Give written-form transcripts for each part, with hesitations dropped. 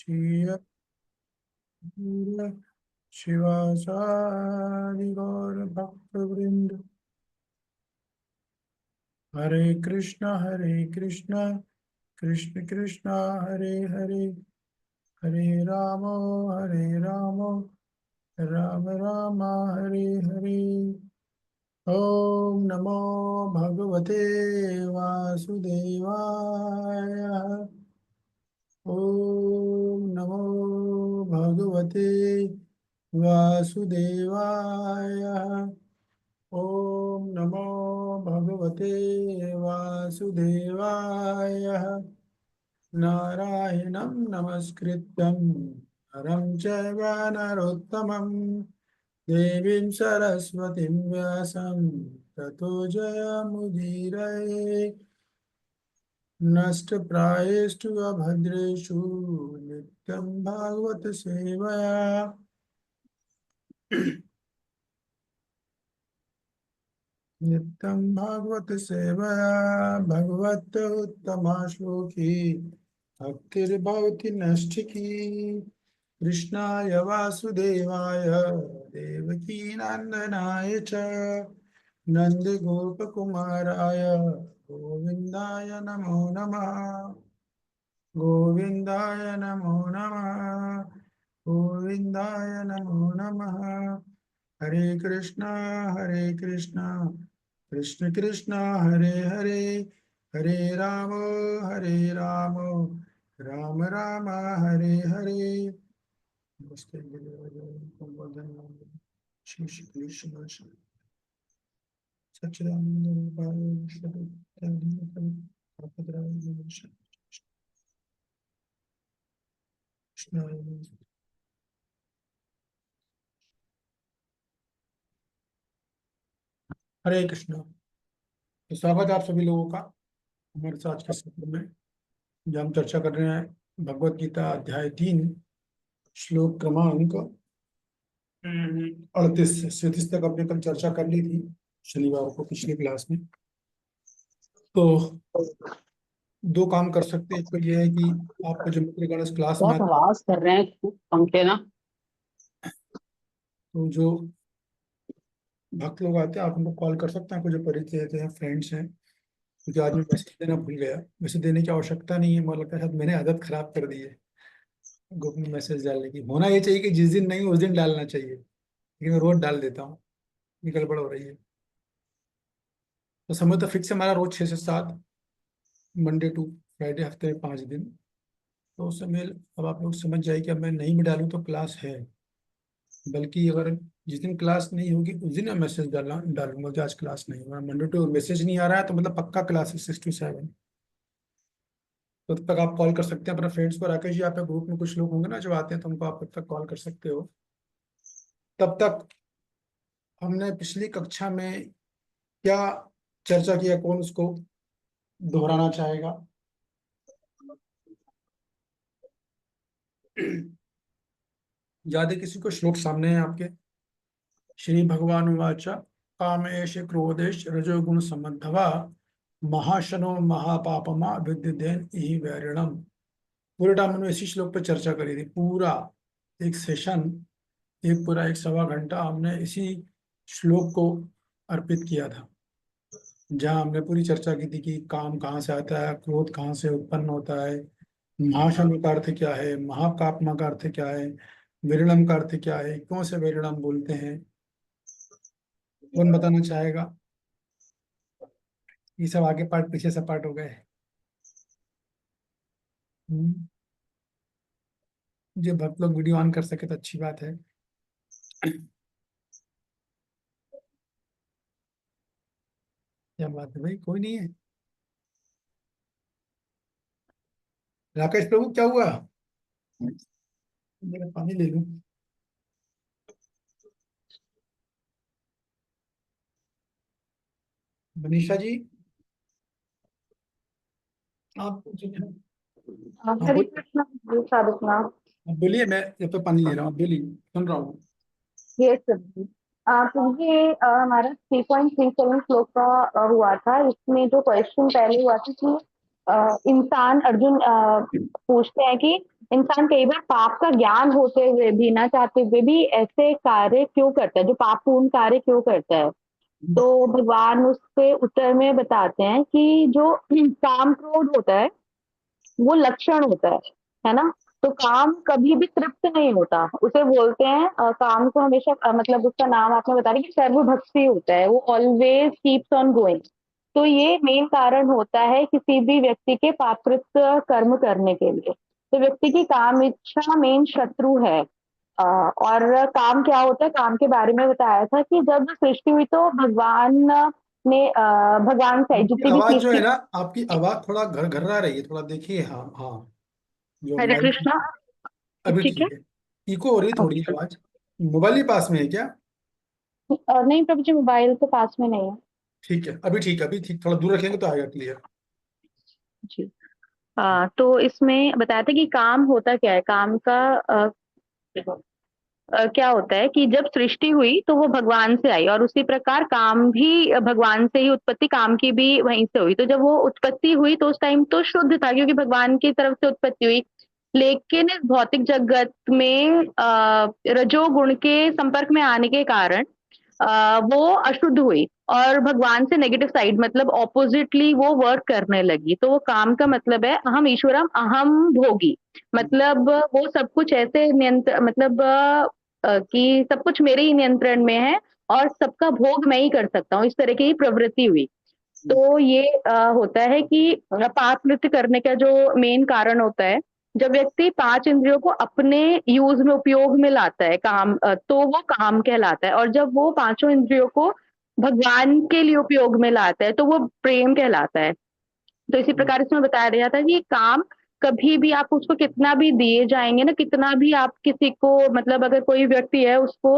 श्री शिवासादि गौर भक्त वृंद। हरे कृष्णा कृष्ण कृष्णा हरे हरे, हरे राम राम राम हरे हरे। ओम नमो भगवते वासुदेवाय। ओम नमो भगवते वासुदेवाय। ओम नमो भगवते वासुदेवाय। नारायणं नमस्कृत्यं नरं चैव नरोत्तमं देवीं सरस्वतीं व्यासं ततो जयमुदीरये। नष्टप्रायेषु अभद्रेषु नित्यं भागवत सेवया। नित्यं भागवत सेवया भगवत उत्तमा श्लोकी भक्तिर्भवति नष्टिकी। कृष्णाय वासुदेवाय देवकी नंदनाय च नन्दगोपकुमाराय गोविन्दाय नमो नमः। गोविन्दाय नमो नमः। गोविन्दाय नमो नमः। हरे कृष्णा कृष्ण कृष्णा हरे हरे, हरे राम राम राम हरे हरे। नमस्ते श्री श्री कृष्ण सच्चिदानंद रूपाय हरे कृष्णा। तो स्वागत है आप सभी लोगों का हमारे साथ आज के सत्र में, जहाँ हम चर्चा कर रहे हैं भगवत गीता अध्याय 3 श्लोक क्रमांक 38 तक अपने कल चर्चा कर ली थी शनिवार को पिछली क्लास में। तो दो काम कर सकते हैं। एक तो ये है कि आपको जो मित्र गणेश क्लास में बहुत आवाज कर रहे हैं पंखे ना। तो जो भक्त लोग आते हैं आप उनको कॉल कर सकते हैं, आपको जो परिचित हैं फ्रेंड्स हैं, क्योंकि आज मैं मैसेज देना भूल गया। वैसे देने की आवश्यकता नहीं है, मुझे लगता है शायद मैंने आदत खराब कर दी है ग्रुप में मैसेज डालने की। होना ये चाहिए कि जिस दिन नहीं उस दिन डालना चाहिए, लेकिन मैं रोज डाल देता हूँ, ये गड़बड़ हो रही है। तो समय तो फिक्स है हमारा, रोज 6 से 7, मंडे टू फ्राइडे, हफ्ते में 5 दिन। तो उस समय अब आप लोग समझ जाए कि अब मैं नहीं भी डालूँ तो क्लास है, बल्कि अगर जिस दिन क्लास नहीं होगी उस दिन मैं मैसेज डालूंगा कि आज क्लास नहीं होगा। मंडे टू मैसेज नहीं आ रहा है तो मतलब पक्का क्लास है 6 to 7। तो तब तक आप कॉल कर सकते हैं अपने फ्रेंड्स को। राकेश जी, आप ग्रुप में कुछ लोग होंगे ना जो आते हैं, तो उनको आप तब तक कॉल कर सकते हो। तब तक हमने पिछली कक्षा में क्या चर्चा किया, कौन उसको दोहराना चाहेगा? याद है किसी को? श्लोक सामने है आपके। श्री भगवान वाचा कामेश क्रोधेश रजोगुण समद्धवा महाशनो महापापमा विद्युदेन इहि वैरिणम। पूरे टाइम हमने इसी श्लोक पर चर्चा करी थी। पूरा एक सेशन, एक पूरा 1 सवा घंटा हमने इसी श्लोक को अर्पित किया था, जहाँ हमने पूरी चर्चा की थी कि काम कहाँ से आता है, क्रोध कहाँ से उत्पन्न होता है, महाशनो का अर्थ क्या है, महापापमा का अर्थ क्या है, विरलम का अर्थ क्या है, क्यों से विरलम बोलते हैं। कौन बताना चाहेगा? ये सब आगे पार्ट पीछे से पार्ट हो गए। जो भक्त लोग वीडियो ऑन कर सके तो अच्छी बात है। क्या बात है भाई, कोई नहीं है? राकेश प्रभु क्या हुआ? मेरा पानी ले लूं? मनीषा जी आप हाँ हरे कृष्णा साधना। बोलिए, मैं जब तक पानी ले रहा हूँ बोलिए, सुन रहा हूँ। ये सब क्योंकि हमारा 3.37 श्लोक का हुआ था। इसमें जो क्वेश्चन पहले हुआ था कि इंसान अर्जुन पूछते हैं कि इंसान कई बार पाप का ज्ञान होते हुए भी, ना चाहते हुए भी ऐसे कार्य क्यों करता है, जो पापपूर्ण कार्य क्यों करता है? तो भगवान उसके उत्तर में बताते हैं कि जो काम क्रोध होता है, वो लक्षण होता है ना? तो काम कभी भी तृप्त नहीं होता। उसे बोलते हैं काम को हमेशा मतलब उसका नाम आपने बता दिया कि सर्वभक्षी होता है, वो ऑलवेज़ कीप्स ऑन गोइंग। तो ये मेन कारण होता है किसी भी व्यक्ति के पापकृत कर्म करने के लिए। तो व्यक्ति की काम इच्छा मेन शत्रु है। और काम क्या होता है, काम के बारे में बताया था कि जब सृष्टि हुई तो भगवान से आपकी जितनी भी आवाज चीज़ जो है थी। ना, आपकी आवाज थोड़ा घर घर्रा रही है, थोड़ा देखिए। हाँ हाँ, जो हरे माइक। कृष्णा। अभी ठीक है? ठीक है। इको हो रही है थोड़ी ओके। आवाज। मोबाइल ही पास में है क्या? नहीं प्रभु जी, मोबाइल तो पास में नहीं है। ठीक है, अभी ठीक है, अभी ठीक, थोड़ा दूर रखेंगे तो आएगा क्लियर। जी। तो इसमें बताया था कि काम होता क्या है? काम का क्या होता है कि जब सृष्टि हुई तो वो भगवान से आई, और उसी प्रकार काम भी भगवान से ही उत्पत्ति, काम की भी वहीं से हुई। तो जब वो उत्पत्ति हुई तो उस टाइम तो शुद्ध था, क्योंकि भगवान की तरफ से उत्पत्ति हुई। लेकिन इस भौतिक जगत में रजोगुण के संपर्क में आने के कारण वो अशुद्ध हुई, और भगवान से नेगेटिव साइड मतलब ऑपोजिटली वो वर्क करने लगी। तो वो काम का मतलब है अहम ईश्वरम अहम भोगी। मतलब वो सब कुछ ऐसे नियंत्र मतलब कि सब कुछ मेरे ही नियंत्रण में है, और सबका भोग मैं ही कर सकता हूँ, इस तरह की प्रवृत्ति हुई। तो ये होता है कि पाप नृत्य करने का जो मेन कारण होता है, जब व्यक्ति 5 इंद्रियों को अपने यूज़ में, उपयोग में लाता है, तो वो काम कहलाता है, और जब वो पाँचों इंद्रियों को भगवान के लिए उपयोग में लाता है, तो वो प्रेम कहलाता है। तो इसी प्रकार इसमें बताया गया था कि काम कभी भी आप उसको कितना भी दिए जाएँगे ना, कितना भी आप किसी को मतलब अगर कोई व्यक्ति है उसको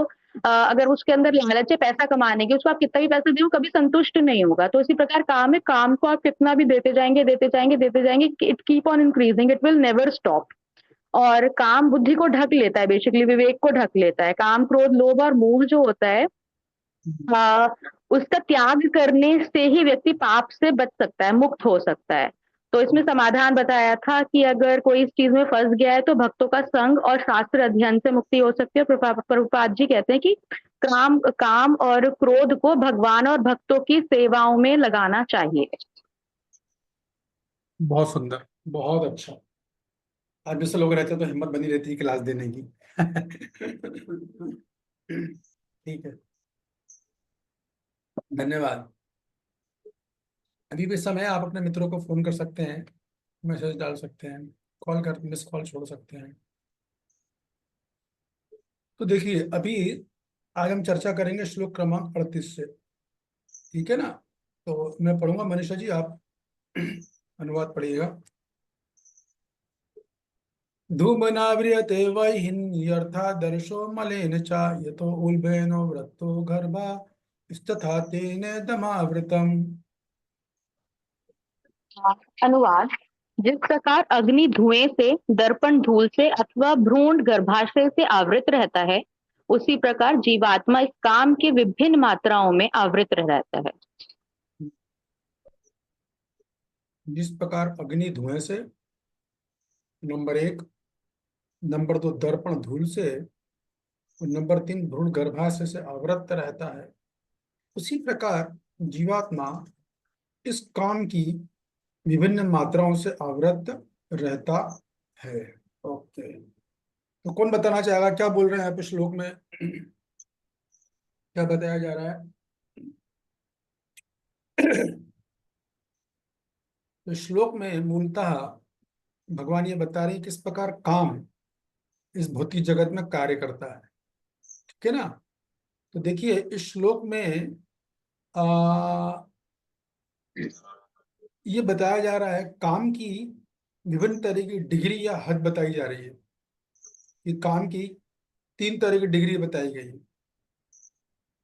अगर उसके अंदर लालच है पैसा कमाने की, उसको आप कितना भी पैसा दें, वो कभी संतुष्ट नहीं होगा। तो इसी प्रकार काम है, काम को आप कितना भी देते जाएँगे, देते जाएँगे, देते जाएँगे, it keep on increasing, it will never stop. और काम बुद्धि को ढक लेता है, बेसिकली विवेक को ढक लेता है। काम, क्रोध, लोभ और मोह जो होता है अ, उसका त्याग करने से ही व्यक्ति पाप से बच सकता है, मुक्त हो सकता है। तो इसमें समाधान बताया था कि अगर कोई इस चीज़ में फँस गया है तो भक्तों का संग और शास्त्र अध्ययन से मुक्ति हो सकती है। प्रभुपाद जी कहते हैं कि काम काम और क्रोध को भगवान और भक्तों की सेवाओं में लगाना चाहिए। बहुत सुंदर, बहुत अच्छा। आज जैसे लोग रहते हैं तो हिम्मत बनी रहती है क्लास देने की। ठीक है, धन्यवाद। अभी भी समय है, आप अपने मित्रों को फोन कर सकते हैं, मैसेज डाल सकते हैं, कॉल कर, मिस कॉल छोड़ सकते हैं। तो देखिए, अभी आज हम चर्चा करेंगे श्लोक क्रमांक 38 से। ठीक है ना? तो मैं पढ़ूंगा, मनीषा जी आप अनुवाद पढ़िएगा। धूमनाव्रियते वैहिन्यर्था दर्शो मलेन च यतो उल्बेनो वृत्तो गर्भा स्तथा तेन दमावृतम। अनुवाद: जिस प्रकार अग्नि धुएं से, दर्पण धूल से अथवा भ्रूण गर्भाशय से आवृत रहता है, उसी प्रकार जीवात्मा इस काम की विभिन्न मात्राओं में आवृत रहता है। जिस प्रकार अग्नि धुएं से, नंबर एक, नंबर दो दर्पण धूल से, और नंबर तीन भ्रूण गर्भाशय से आवृत रहता है, उसी प्रकार जीवात्मा इस काम की विभिन्न मात्राओं से आवृत रहता है। ओके, तो कौन बताना चाहेगा क्या बोल रहे हैं यहाँ पे श्लोक में? क्या बताया जा रहा है? तो श्लोक में मूलतः भगवान ये बता रहे हैं किस प्रकार काम इस भौतिक जगत में कार्य करता है। ठीक है ना? तो देखिए, इस श्लोक में आ, ये बताया जा रहा है काम की विभिन्न तरह की डिग्री या हद बताई जा रही है। कि काम की 3 तरह की डिग्री बताई गई है।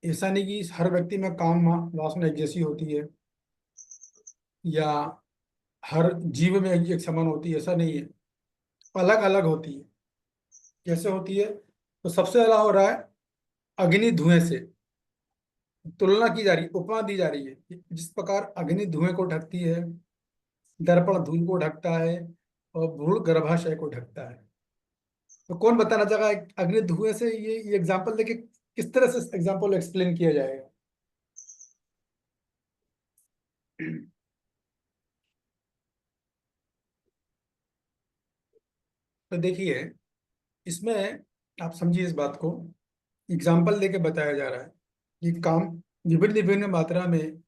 ऐसा नहीं कि हर व्यक्ति में काम वासना एक जैसी होती है, या हर जीव में एक समान होती है, ऐसा नहीं है। अलग अलग होती है। कैसे होती है? तो सबसे पहला हो रहा है अग्नि धुएं से। तुलना की जा रही, उपमा दी जा रही है कि जिस प्रकार अग्नि धुएं को ढकती है, दर्पण धूल को ढकता है, और भ्रूण गर्भाशय को ढकता है। तो कौन बताना चाहेगा अग्नि धुएं से ये एग्जांपल देके किस तरह से एग्जांपल एक्सप्लेन किया जाएगा? तो देखिए, इसमें आप समझिए इस बात को, एग्जाम्पल देके बताया जा रहा है कि काम विभिन्न विभिन्न मात्रा में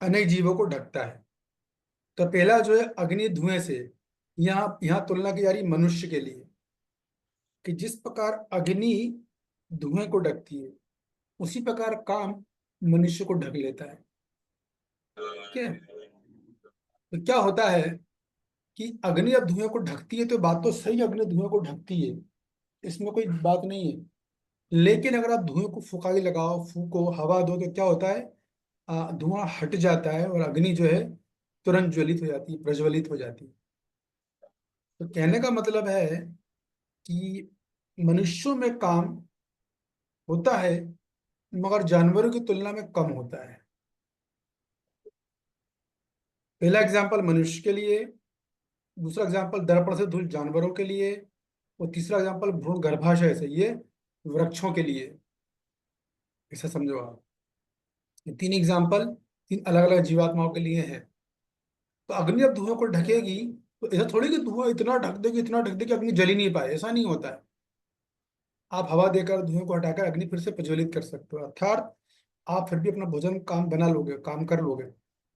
अनेक जीवों को ढकता है। तो पहला जो है अग्नि धुएं से, यहाँ यहाँ तुलना की जा रही मनुष्य के लिए, कि जिस प्रकार अग्नि धुएं को ढकती है, उसी प्रकार काम मनुष्य को ढक लेता है। ठीक है। तो क्या होता है कि अग्नि अब धुएं को ढकती है, तो बात तो सही, अग्नि धुएं को ढकती है, इसमें कोई बात नहीं है। लेकिन अगर आप धुएं को फुकाई लगाओ, फूको, हवा दो, तो क्या होता है, धुआं हट जाता है और अग्नि जो है तुरंत ज्वलित हो जाती है, प्रज्वलित हो जाती है। तो कहने का मतलब है कि मनुष्यों में काम होता है, मगर जानवरों की तुलना में कम होता है। पहला एग्जाम्पल मनुष्य के लिए, दूसरा एग्जाम्पल दर्पण से धूल जानवरों के लिए, और तीसरा एग्जाम्पल भ्रूण गर्भाशय से, ये वृक्षों के लिए। ऐसा समझो आप, ये तीन एग्जाम्पल तीन अलग अलग जीवात्माओं के लिए है। तो अग्नि अब धुआं को ढकेगी, तो ऐसा थोड़ी कि धुआं इतना ढक देगी, इतना ढक देगी कि अग्नि जल ही नहीं पाए, ऐसा नहीं होता है। आप हवा देकर धुएं को हटाकर अग्नि फिर से प्रज्वलित कर सकते हो, अर्थात आप फिर भी अपना भोजन काम बना लोगे, काम कर लोगे।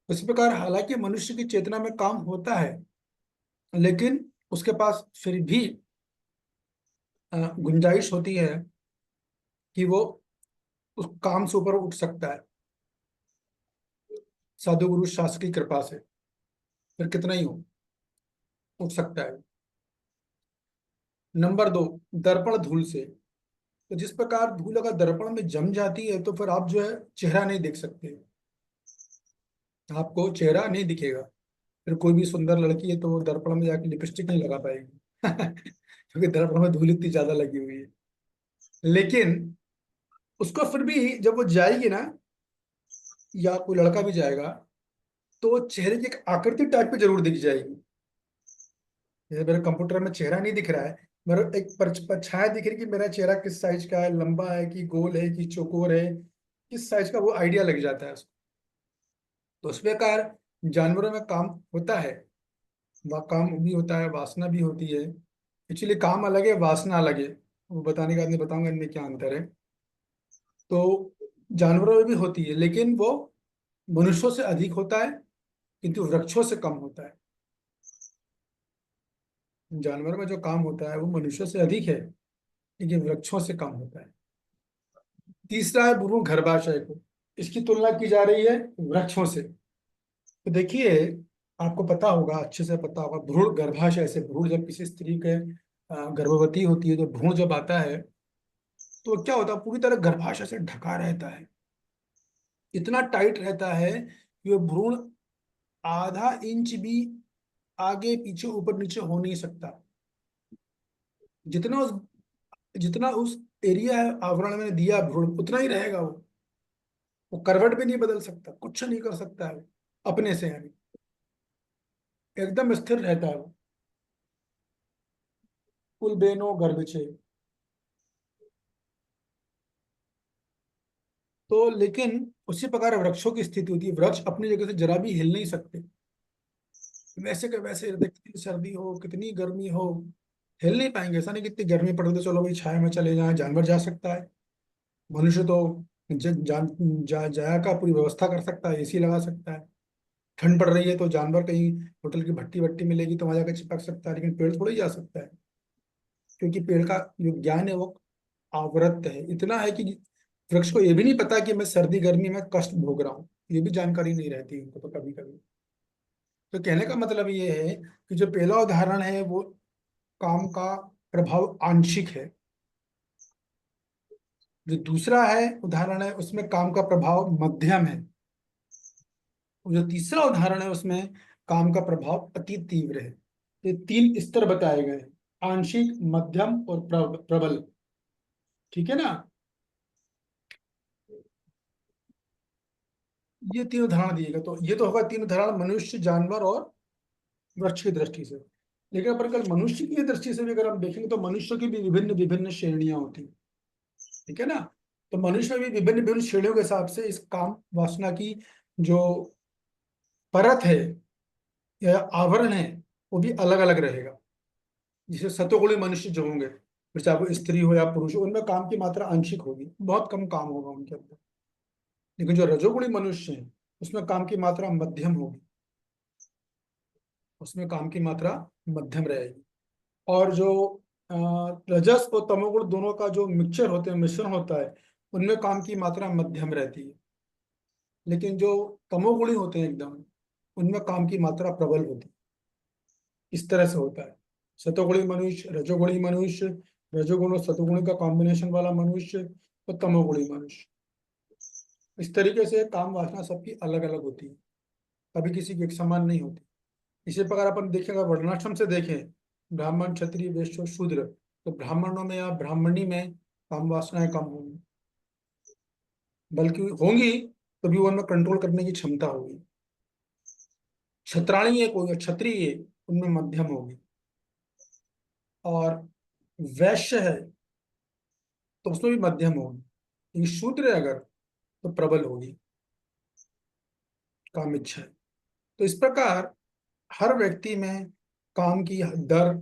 इसी प्रकार हालांकि मनुष्य की चेतना में काम होता है, लेकिन उसके पास फिर भी गुंजाइश होती है कि वो उस काम से ऊपर उठ सकता है, साधु गुरु शास्त्र की कृपा से, फिर कितना ही हो, उठ सकता है। नंबर दो, दर्पण धूल से। तो जिस प्रकार धूल अगर दर्पण में जम जाती है, तो फिर आप जो है चेहरा नहीं देख सकते, आपको चेहरा नहीं दिखेगा। फिर कोई भी सुंदर लड़की है तो वो दर्पण में जाके लिपस्टिक नहीं लगा पाएगी क्योंकि दर्पण में धूल इतनी ज्यादा लगी हुई है। लेकिन उसको फिर भी जब वो जाएगी ना, या कोई लड़का भी जाएगा, तो चेहरे की एक आकृति टाइप पे जरूर दिख जाएगी। जैसे मेरे कंप्यूटर में चेहरा नहीं दिख रहा है, मेरे एक परछाया दिख रही कि मेरा चेहरा किस साइज का है, लंबा है कि गोल है कि चौकोर है, किस साइज का, वो आइडिया लग जाता है उसको। तो उस प्रकार जानवरों में काम होता है, वह काम भी होता है, वासना भी होती है। एक्चुअली काम अलग है, वासना अलग है, वो बताने का नहीं, बताऊंगा इनमें क्या अंतर है। तो जानवरों में भी होती है, लेकिन वो मनुष्यों से अधिक होता है, किंतु वृक्षों से कम होता है। जानवर में जो काम होता है वो मनुष्यों से अधिक है, लेकिन वृक्षों से कम होता है। तीसरा है भ्रूण गर्भाशय को, इसकी तुलना की जा रही है वृक्षों से। तो देखिए, आपको पता होगा, अच्छे से पता होगा, भ्रूण गर्भाशय से, भ्रूण जब किसी स्त्री के गर्भवती होती है, तो भ्रूण जब आता है, तो क्या होता है, पूरी तरह गर्भाशय से ढका रहता है, इतना टाइट रहता है कि वो भ्रूण आधा इंच भी आगे पीछे ऊपर नीचे हो नहीं सकता। जितना उस जितना उस एरिया है, आवरण में दिया भ्रूण, उतना ही रहेगा वो करवट भी नहीं बदल सकता, कुछ नहीं कर सकता है वो, अपने से यानी एकदम स्थिर रहता है वो। कुल बेनो गर्भचे। तो लेकिन उसी प्रकार वृक्षों की स्थिति होती है, वृक्ष अपनी जगह से जरा भी हिल नहीं सकते, वैसे के वैसे रहते, कितनी सर्दी हो कितनी गर्मी हो, हिल नहीं पाएंगे। ऐसा नहीं कितनी गर्मी पड़ रही तो चलो भाई छाया में चले जाए, जानवर जा सकता है। मनुष्य तो जाया का पूरी व्यवस्था कर सकता है, एसी लगा सकता है। ठंड पड़ रही है तो जानवर कहीं होटल की भट्टी वट्टी मिलेगी तो वहां जाकर चिपक सकता है, लेकिन पेड़ थोड़ी जा सकता है, क्योंकि पेड़ का जो ज्ञान है वो आवृत्त है, इतना है कि वृक्ष को ये भी नहीं पता कि मैं सर्दी गर्मी में कष्ट भोग रहा हूँ, ये भी जानकारी नहीं रहती उनको तो कभी कभी। तो कहने का मतलब ये है कि जो पहला उदाहरण है वो काम का प्रभाव आंशिक है, जो दूसरा है उदाहरण है उसमें काम का प्रभाव मध्यम है, और जो तीसरा उदाहरण है उसमें काम का प्रभाव अति तीव्र है। ये तीन स्तर बताए गए हैं, आंशिक, मध्यम और प्रबल। ठीक है ना। ये तीन उदाहरण दिएगा, तो ये तो होगा तीन उदाहरण मनुष्य, जानवर और वृक्ष की दृष्टि से। लेकिन अगर कल मनुष्य की दृष्टि से भी अगर हम देखेंगे तो मनुष्य की भी विभिन्न विभिन्न श्रेणियां होती हैं, ठीक है ना। तो मनुष्य में भी विभिन्न विभिन्न श्रेणियों के हिसाब से इस काम वासना की जो परत है या आवरण है वो भी अलग अलग रहेगा। जिसे सतोगुणी मनुष्य जो होंगे, फिर चाहे वो स्त्री हो या पुरुष हो, उनमें काम की मात्रा आंशिक होगी, बहुत कम काम होगा उनके अंदर। लेकिन जो रजोगुणी मनुष्य है उसमें काम की मात्रा मध्यम होगी, उसमें काम की मात्रा मध्यम रहेगी। और जो अ, रजस और तमोगुण दोनों का जो मिक्सचर होते हैं, मिश्रण होता है, उनमें काम की मात्रा मध्यम रहती है। लेकिन जो तमोगुणी होते हैं एकदम, उनमें काम की मात्रा प्रबल होती है। इस तरह से होता है। सतोगुणी मनुष्य, रजोगुणी मनुष्य, रजोगुण और सतोगुणी का कॉम्बिनेशन वाला मनुष्य, और तमोगुणी मनुष्य। इस तरीके से काम वासना सबकी अलग अलग होती है, कभी किसी की एक समान नहीं होती। इसी प्रकार अपन देखेंगे, वर्णाश्रम से देखें, ब्राह्मण क्षत्रिय वैश्य और शूद्र, तो ब्राह्मणों में या ब्राह्मणी में काम वासनाएं कम होंगी, बल्कि होंगी तो भी वो उनमें कंट्रोल करने की क्षमता होगी। क्षत्राणी है कोई, क्षत्रिय है, उनमें मध्यम होगी। और वैश्य है तो उसमें भी मध्यम होगी। लेकिन शूद्र है अगर, तो प्रबल होगी काम इच्छा। तो इस प्रकार हर व्यक्ति में काम की दर,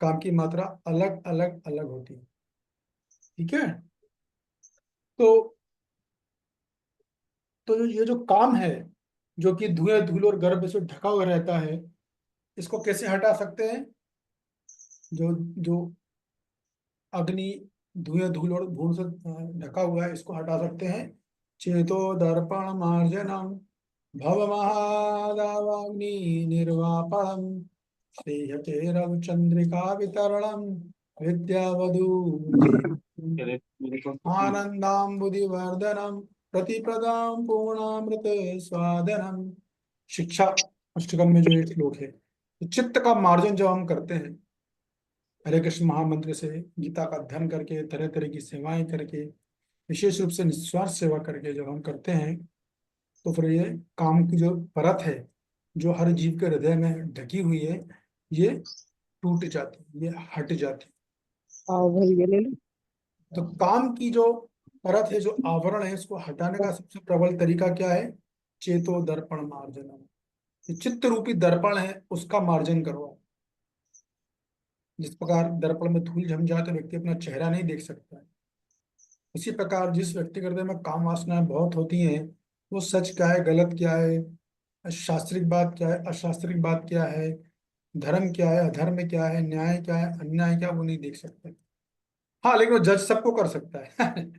काम की मात्रा अलग अलग अलग होती है, ठीक है। तो ये जो काम है, जो कि धुएं धूल और गर्भ से ढका हुआ रहता है, इसको कैसे हटा सकते हैं? जो जो अग्नि धुएं धूल और भूल से ढका हुआ है, इसको हटा सकते हैं। चेतो दर्पण मार्जनम भव महादावाग्नि निर्वापणम श्रेयते रविचंद्रिका वितरणम विद्यावधू आनंदाम्बुदिवर्धनम प्रतिपदाम पूर्णामृत स्वादनम। शिक्षा अष्टकम में जो एक श्लोक है, तो चित्त का मार्जन जब हम करते हैं हरे कृष्ण महामंत्र से, गीता का अध्ययन करके, तरह तरह की सेवाएं करके, विशेष रूप से निस्वार्थ सेवा करके जब हम करते हैं, तो फिर ये काम की जो परत है जो हर जीव के हृदय में ढकी हुई है, ये टूट जाती है, ये हट जाती है। हाँ भाई ये ले लो। तो काम की जो परत है, जो आवरण है, इसको हटाने का सबसे प्रबल तरीका क्या है? चेतो दर्पण मार्जन। ये चित्त रूपी दर्पण है, उसका मार्जन करवाओ। जिस प्रकार दर्पण में धूल जम जाए तो व्यक्ति अपना चेहरा नहीं देख सकता है, उसी प्रकार जिस व्यक्ति के हृदय में काम वासनाएं बहुत होती हैं, वो सच क्या है, गलत क्या है, शास्त्रिक बात क्या है, अशास्त्रिक बात क्या है, धर्म क्या है, अधर्म क्या है, न्याय क्या है, अन्याय क्या है, वो नहीं देख सकते। हाँ, लेकिन वो जज सबको कर सकता है।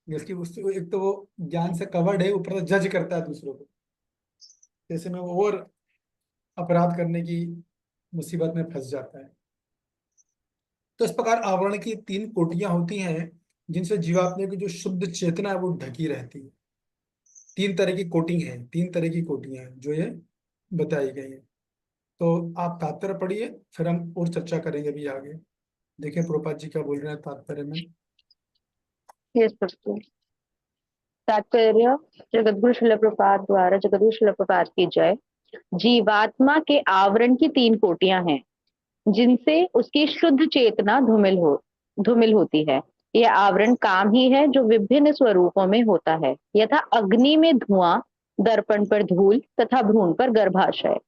जैसे उसको एक तो वो ज्ञान से कवर्ड है, ऊपर से जज करता है दूसरों को, जैसे में वो और अपराध करने की मुसीबत में फंस जाता है। तो इस प्रकार आवरण की तीन कोटियां होती हैं, जिनसे जीवात्मा की जो शुद्ध चेतना है वो ढकी रहती है। तीन तरह की कोटिंग है, तीन तरह की कोटियां हैं जो ये बताई गई है। तो आप तात्पर्य पढ़िए, फिर हम और चर्चा करेंगे भी आगे। देखिए प्रभुपाद जी क्या बोल रहे हैं तात्पर्य में। ये सब तात्पर्य। जगद्गुरु शिल प्रपात द्वारा, जगद्गुरु शिल प्रपात की जय। जीवात्मा के आवरण की तीन कोटियां हैं, जिनसे उसकी शुद्ध चेतना धूमिल होती है। यह आवरण काम ही है जो विभिन्न स्वरूपों में होता है, यथा अग्नि में धुआं, दर्पण पर धूल तथा भ्रूण पर गर्भाशय।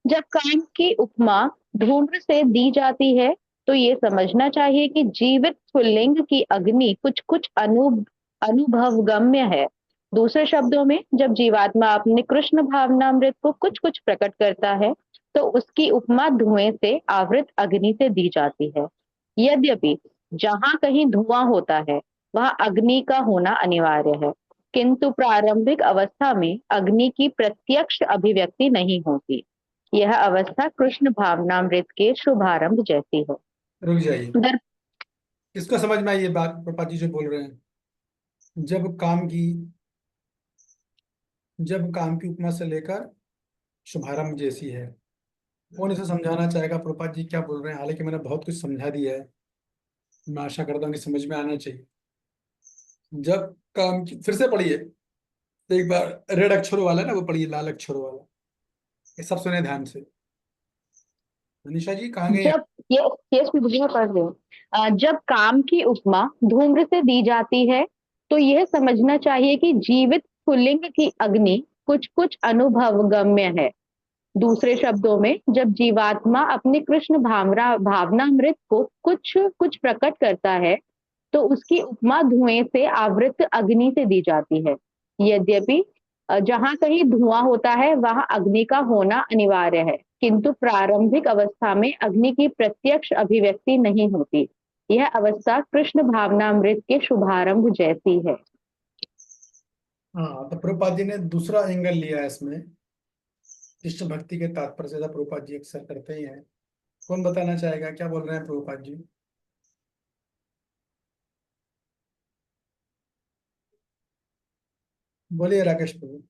जब काम की उपमा धूम्र से दी जाती है, तो ये समझना चाहिए कि जीवित स्फुल्लिंग की अग्नि कुछ कुछ अनुभवगम्य है। दूसरे शब्दों में, जब जीवात्मा अपने कृष्ण भावनामृत को कुछ कुछ प्रकट करता है, तो उसकी उपमा धुएं से आवृत अग्नि से दी जाती है। यद्यपि जहां कहीं धुआं होता है, वहां अग्नि का होना अनिवार्य है, किंतु प्रारंभिक अवस्था में अग्नि की प्रत्यक्ष अभिव्यक्ति नहीं होती। यह अवस्था कृष्ण भावनामृत के शुभारंभ जैसी है। रुक जाइए, दर इसको समझ में आई ये बात प्रभुपाद जी जो बोल रहे हैं। जब काम की जब काम की उपमा से लेकर शुभारंभ जैसी है, कौन इसे समझाना चाहेगा? प्रभुपाद जी क्या बोल रहे हैं? हालांकि मैंने बहुत कुछ समझा दिया है, मैं आशा करता हूँ कि समझ में आना चाहिए। जब काम की, फिर से पढ़िए एक बार, रेड अक्षरों वाला ना वो पढ़िए, लाल अक्षरों वाला, ये सब सुने ध्यान से। मनीषा जी कहाँ गए? जब ये प्रभुजी मैं पढ़ रही हूँ। जब काम की उपमा धूम्र से दी जाती है तो यह समझना चाहिए कि जीवित पुल्लिंग की अग्नि कुछ कुछ अनुभव गम्य है। दूसरे शब्दों में जब जीवात्मा अपने कृष्ण भावनामृत को कुछ कुछ प्रकट करता है तो उसकी उपमा धुएं से आवृत अग्नि से दी जाती है। यद्यपि जहां कहीं धुआं होता है वहां अग्नि का होना अनिवार्य है, किंतु प्रारंभिक अवस्था में अग्नि की प्रत्यक्ष अभिव्यक्ति नहीं होती। यह अवस्था कृष्ण भावनामृत के शुभारंभ जैसी है। हाँ, तो प्रभुपाद जी ने दूसरा एंगल लिया है इसमें, कृष्ण भक्ति के तात्पर्य से, ऐसा प्रभुपाद जी अक्सर करते ही हैं। कौन बताना चाहेगा, क्या बोल रहे हैं प्रभुपाद जी? बोलिए राकेश प्रभु।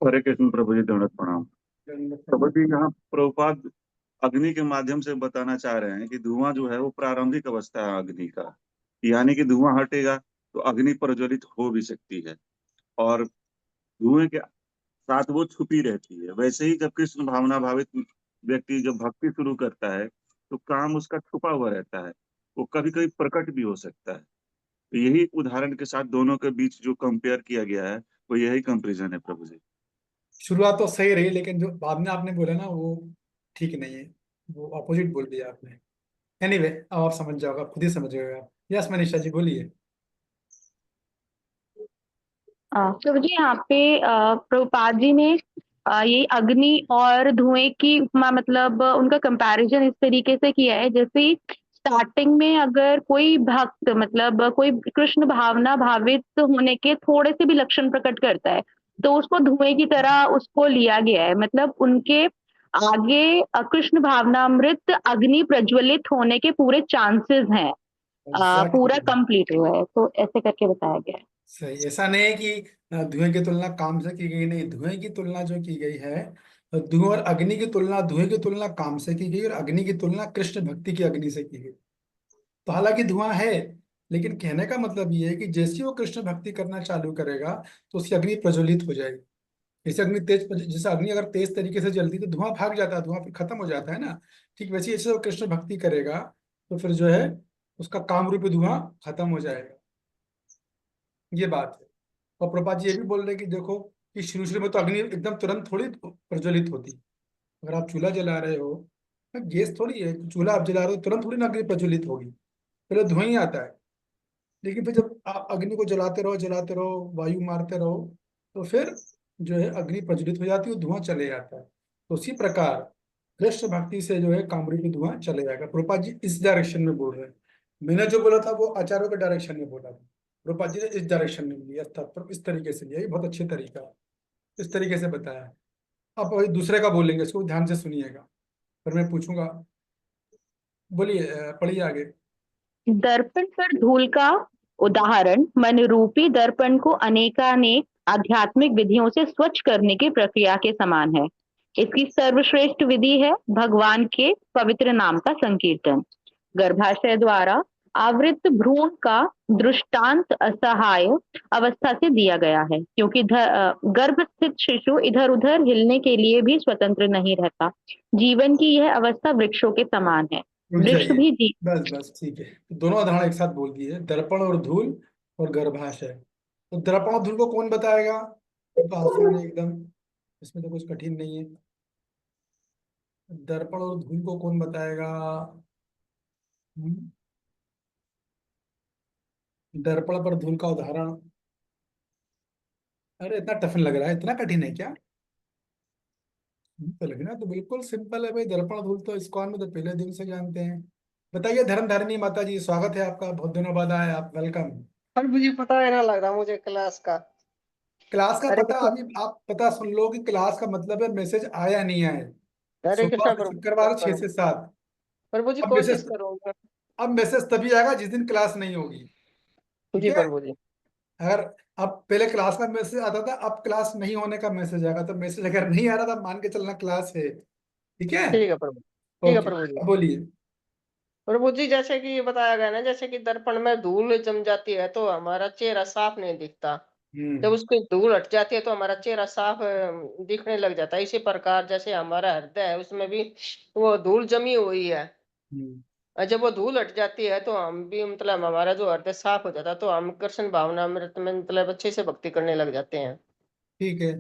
हरे कृष्ण प्रभु जी, दंडवत प्रणाम। दंडवत प्रभु प्रणाम। जी, यहाँ प्रभुपाद अग्नि के माध्यम से बताना चाह रहे हैं कि धुआं जो है वो प्रारंभिक अवस्था है अग्नि का, यानी कि धुआं हटेगा तो अग्नि प्रज्वलित हो भी सकती है, और धुएं के साथ वो छुपी रहती है। वैसे ही जब कृष्ण भावना भावित व्यक्ति जब भक्ति शुरू करता है तो काम उसका छुपा हुआ रहता है, वो कभी कभी प्रकट भी हो सकता है। तो यही उदाहरण के साथ दोनों के बीच जो कंपेयर किया गया है वो यही कंपेरिजन है प्रभु जी। शुरुआत तो सही रही, लेकिन जो बाद में आपने बोला ना वो ठीक नहीं है, वो अपोजिट बोल दिया आपने। एनीवे, अब आप समझ जाओगे, आप खुद ही समझ गए आप। यस मनीषा जी बोलिए। तो जी यहाँ पे प्रभुपाद जी ने ये अग्नि और धुएं की उपमा मतलब उनका कंपैरिजन इस तरीके से किया है, जैसे स्टार्टिंग में अगर कोई भक्त मतलब कोई कृष्ण भावना भावित होने के थोड़े से भी लक्षण प्रकट करता है तो उसको धुएं की तरह उसको लिया गया है, मतलब उनके आगे कृष्ण भावनामृत अग्नि प्रज्वलित होने के पूरे चांसेस हैं। पूरा एग्जैक्टली। कंप्लीट हुआ है तो ऐसे करके बताया गया है। सही, ऐसा नहीं है कि धुएं की तुलना काम से की गई, नहीं, धुएं की तुलना जो की गई है, धुएं और अग्नि की तुलना, धुएं की तुलना काम से की गई और अग्नि की तुलना कृष्ण भक्ति की अग्नि से की गई। तो हालांकि धुआं है, लेकिन कहने का मतलब ये है कि जैसे ही वो कृष्ण भक्ति करना चालू करेगा तो उसकी अग्नि प्रज्वलित हो जाएगी। जैसे अग्नि अगर तेज तरीके से जलती तो धुआं भाग जाता है, धुआं फिर खत्म हो जाता है ना। ठीक वैसे ही जैसे वो कृष्ण भक्ति करेगा तो फिर जो है उसका काम रूपी धुआं खत्म हो जाएगा। ये बात है। और प्रभुपाद जी ये भी बोल रहे हैं कि देखो कि शुरू शुरू में तो अग्नि एकदम तुरंत थोड़ी प्रज्वलित होती। अगर आप चूल्हा जला रहे हो, गैस थोड़ी है, चूल्हा आप जला रहे हो तुरंत थोड़ी ना अग्नि प्रज्वलित होगी, पहले धुआं ही आता है। लेकिन फिर जब आप अग्नि को जलाते रहो, वायु मारते रहो, तो फिर जो है अग्नि प्रज्वलित हो जाती है, धुआं चले जाता है। तो उसी प्रकार कृष्ण भक्ति से जो है कामरूपी में धुआं चले जाएगा। प्रभुपाद जी इस डायरेक्शन में बोल रहे हैं। मैंने जो बोला था वो आचार्यों के डायरेक्शन में बोला था, प्रभुपाद जी ने इस डायरेक्शन में लिया था, पर इस तरीके से लिया, ये बहुत अच्छे तरीका है, इस तरीके से बताया। अब वही दूसरे का बोलेंगे, इसको ध्यान से सुनिएगा, फिर मैं पूछूंगा। बोलिए, पढ़िए आगे। दर्पण पर धूल का उदाहरण मन रूपी दर्पण को अनेकानेक आध्यात्मिक विधियों से स्वच्छ करने की प्रक्रिया के समान है। इसकी सर्वश्रेष्ठ विधि है भगवान के पवित्र नाम का संकीर्तन। गर्भाशय द्वारा आवृत भ्रूण का दृष्टांत असहाय अवस्था से दिया गया है, क्योंकि गर्भ स्थित शिशु इधर उधर हिलने के लिए भी स्वतंत्र नहीं रहता। जीवन की यह अवस्था वृक्षों के समान है। रुक वृक्ष जाइए, भी बस बस ठीक है, तो दोनों उदाहरण एक साथ बोल दिए, दर्पण और धूल और गर्भाशय। तो दर्पण और धूल को कौन बताएगा? ये तो आसान है एकदम, इसमें तो कुछ कठिन नहीं है। दर्पण और धूल को कौन बताएगा? हम्म, दर्पण पर धूल का उदाहरण। अरे इतना टफन लग रहा है, इतना कठिन है क्या? तो लगना तो बिल्कुल सिंपल है भाई, दर्पण धूल तो इस्कॉन में तो पहले दिन से जानते हैं। बताइए धर्म धारिणी माता जी, स्वागत है आपका, बहुत दिनों बाद आए आप, वेलकम। पर मुझे पता है ना लग रहा मुझे क्लास का। क्लास का हरे पता, कृष्ण। अभी आप पता सुन लो कि क्लास का मतलब है मैसेज आया नहीं आया। हरे सोमवार कृष्ण से प्रभु जी, शुक्रवार 6 से 7। प्रभु जी अब कोशिश मैसेज, करूंगा। अब मैसेज तभी आएगा जिस दिन क्लास नहीं होगी। ठीक जी है। प्रभु जी। अगर अब पहले क्लास का मैसेज आता था, अब क्लास नहीं होने का मैसेज आएगा, तो मैसेज अगर नहीं आ रहा था मान के चलना क्लास है। ठीक है। ठीक है प्रभु। ठीक है ओके, प्रभु जी। अब बोलिए। प्रभु जी जैसे कि ये बताया गया ना, जैसे कि दर्पण में धूल जम जाती है तो हमारा चेहरा साफ नहीं दिखता। जब उसकी धूल हट जाती है तो हमारा चेहरा साफ दिखने लग जाता है। इसी प्रकार जैसे हमारा हृदय है उसमें भी वो धूल जमी हुई है, हम्म, और जब वो धूल हट जाती है तो हम भी मतलब हमारा जो हृदय साफ हो जाता है तो हम कृष्ण भावना अमृत में मतलब अच्छे से भक्ति करने लग जाते हैं। ठीक है।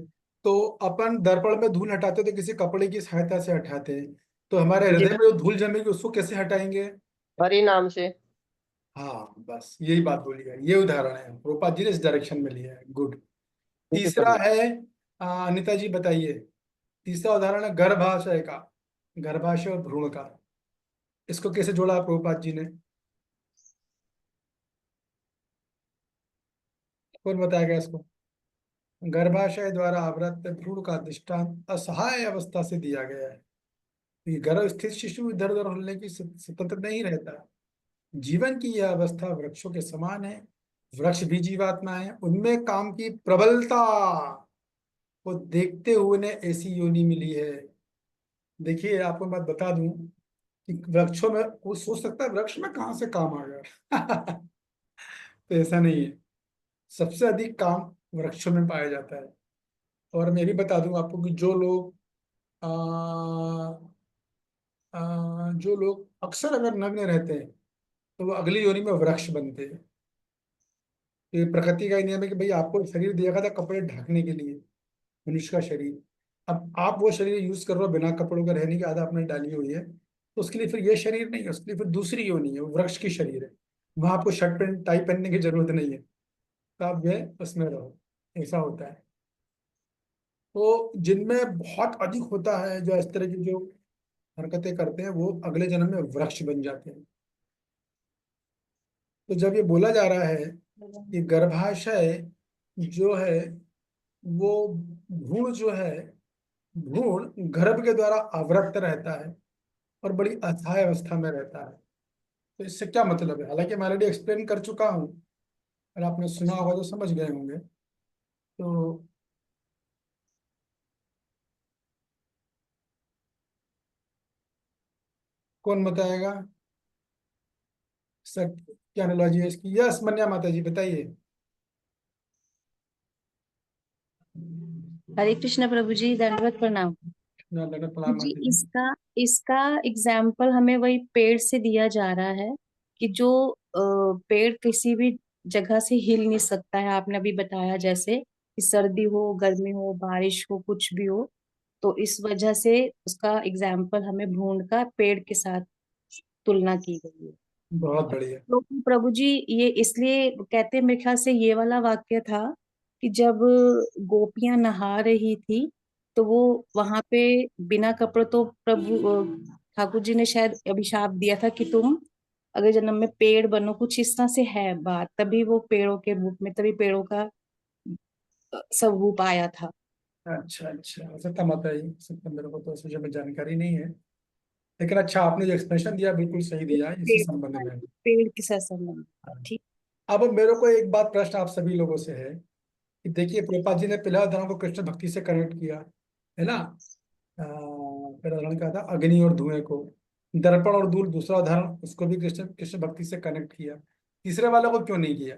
तो अपन दर्पण में धूल हटाते तो किसी कपड़े की सहायता से हटाते हैं, तो हमारे जी, हृदय में जो धूल जमेगी उसको कैसे हटाएंगे? हरि नाम से। हाँ, बस यही बात बोली है, ये उदाहरण है, रूपा जी ने इस डायरेक्शन में लिया है। गुड। जी तीसरा प्रभु। है, अनिता जी बताइए। तीसरा उदाहरण है गर्भाशय का, गर्भाशय और भ्रूण का। इसको कैसे जोड़ा प्रभुपाद जी ने? कौन बताएगा इसको? गर्भाशय द्वारा आवृत भ्रूण का दृष्टांत असहाय अवस्था से दिया गया है। ये गर्भ स्थित शिशु इधर उधर हिलने की स्वतंत्र नहीं रहता। जीवन की यह अवस्था वृक्षों के समान है। वृक्ष भी जीवात्मा है, उनमें काम की प्रबलता को देखते हुए ने ऐसी योनि मिली है। देखिए, आपको मैं बता दूं कि वृक्षों में वो सोच सकता है वृक्ष में कहाँ से काम आ गया। तो ऐसा नहीं है। सबसे अधिक काम वृक्षों में पाया जाता है। और मैं भी बता दूं आपको कि जो लोग अक्सर अगर नग्न रहते हैं तो वो अगली योनि में वृक्ष बनते हैं। तो ये प्रकृति का ही नियम है कि भाई आपको शरीर दिया गया था कपड़े ढकने के लिए, मनुष्य का शरीर। अब आप वो शरीर यूज कर रहे हो बिना कपड़ों के रहने की आदत आपने डाली हुई है, तो उसके लिए फिर ये शरीर नहीं है, उसके लिए फिर दूसरी योनि है, वो वृक्ष की शरीर है। वहां आपको शर्ट पैंट टाई पहनने की जरूरत नहीं है, तो आप जो है उसमें रहो। ऐसा होता है। तो जिनमें बहुत अधिक होता है, जो इस तरह की जो हरकतें करते हैं, वो अगले जन्म में वृक्ष बन जाते हैं। तो जब ये बोला जा रहा है कि गर्भाशय जो है वो भ्रूण जो है, भ्रूण गर्भ के द्वारा आवृत रहता है और बड़ी अस्थायी अवस्था में रहता है। तो इससे क्या मतलब है? हालांकि मैं ऑलरेडी एक्सप्लेन कर चुका हूँ, और आपने सुना होगा तो समझ गए होंगे। तो कौन बताएगा सर, क्या एनालॉजी है इसकी? यस, मन्या माता जी बताइए। हरे कृष्ण प्रभु जी, दंडवत प्रणाम। प्रणाम जी, माता जी। इसका इसका एग्जाम्पल हमें वही पेड़ से दिया जा रहा है कि जो पेड़ किसी भी जगह से हिल नहीं सकता है। आपने अभी बताया जैसे कि सर्दी हो, गर्मी हो, बारिश हो, कुछ भी हो, तो इस वजह से उसका एग्जाम्पल हमें भ्रूण का पेड़ के साथ तुलना की गई है। बहुत बढ़िया। तो प्रभु जी, ये इसलिए कहते हैं, मेरे ख्याल से ये वाला वाक्य था कि जब गोपियां नहा रही थी तो वो वहां पे बिना कपड़े, तो प्रभु ठाकुर जी ने शायद अभिशाप दिया था कि तुम अगले जन्म में पेड़ बनो, कुछ इस तरह से है बात। तभी वो पेड़ों के रूप में, तभी पेड़ों का स्वरूप आया था। अच्छा अच्छा, हो सकता माता जी, हो सकता, मेरे को तो इस विषय में जानकारी नहीं है। लेकिन अच्छा, आपने जो एक्सप्लेनेशन दिया बिल्कुल सही दिया है इसी पेड़ संबंध में। पेड़ के साथ संबंध। ठीक। अब मेरे को एक बात, प्रश्न आप सभी लोगों से है कि देखिए, प्रभुपाद जी ने पहला उदाहरण को कृष्ण भक्ति से कनेक्ट किया है ना। पहला उदाहरण क्या था? अग्नि और धुएं को। दर्पण और धूल दूसरा उदाहरण, उसको भी कृष्ण कृष्ण भक्ति से कनेक्ट किया। तीसरे वाले को क्यों नहीं किया?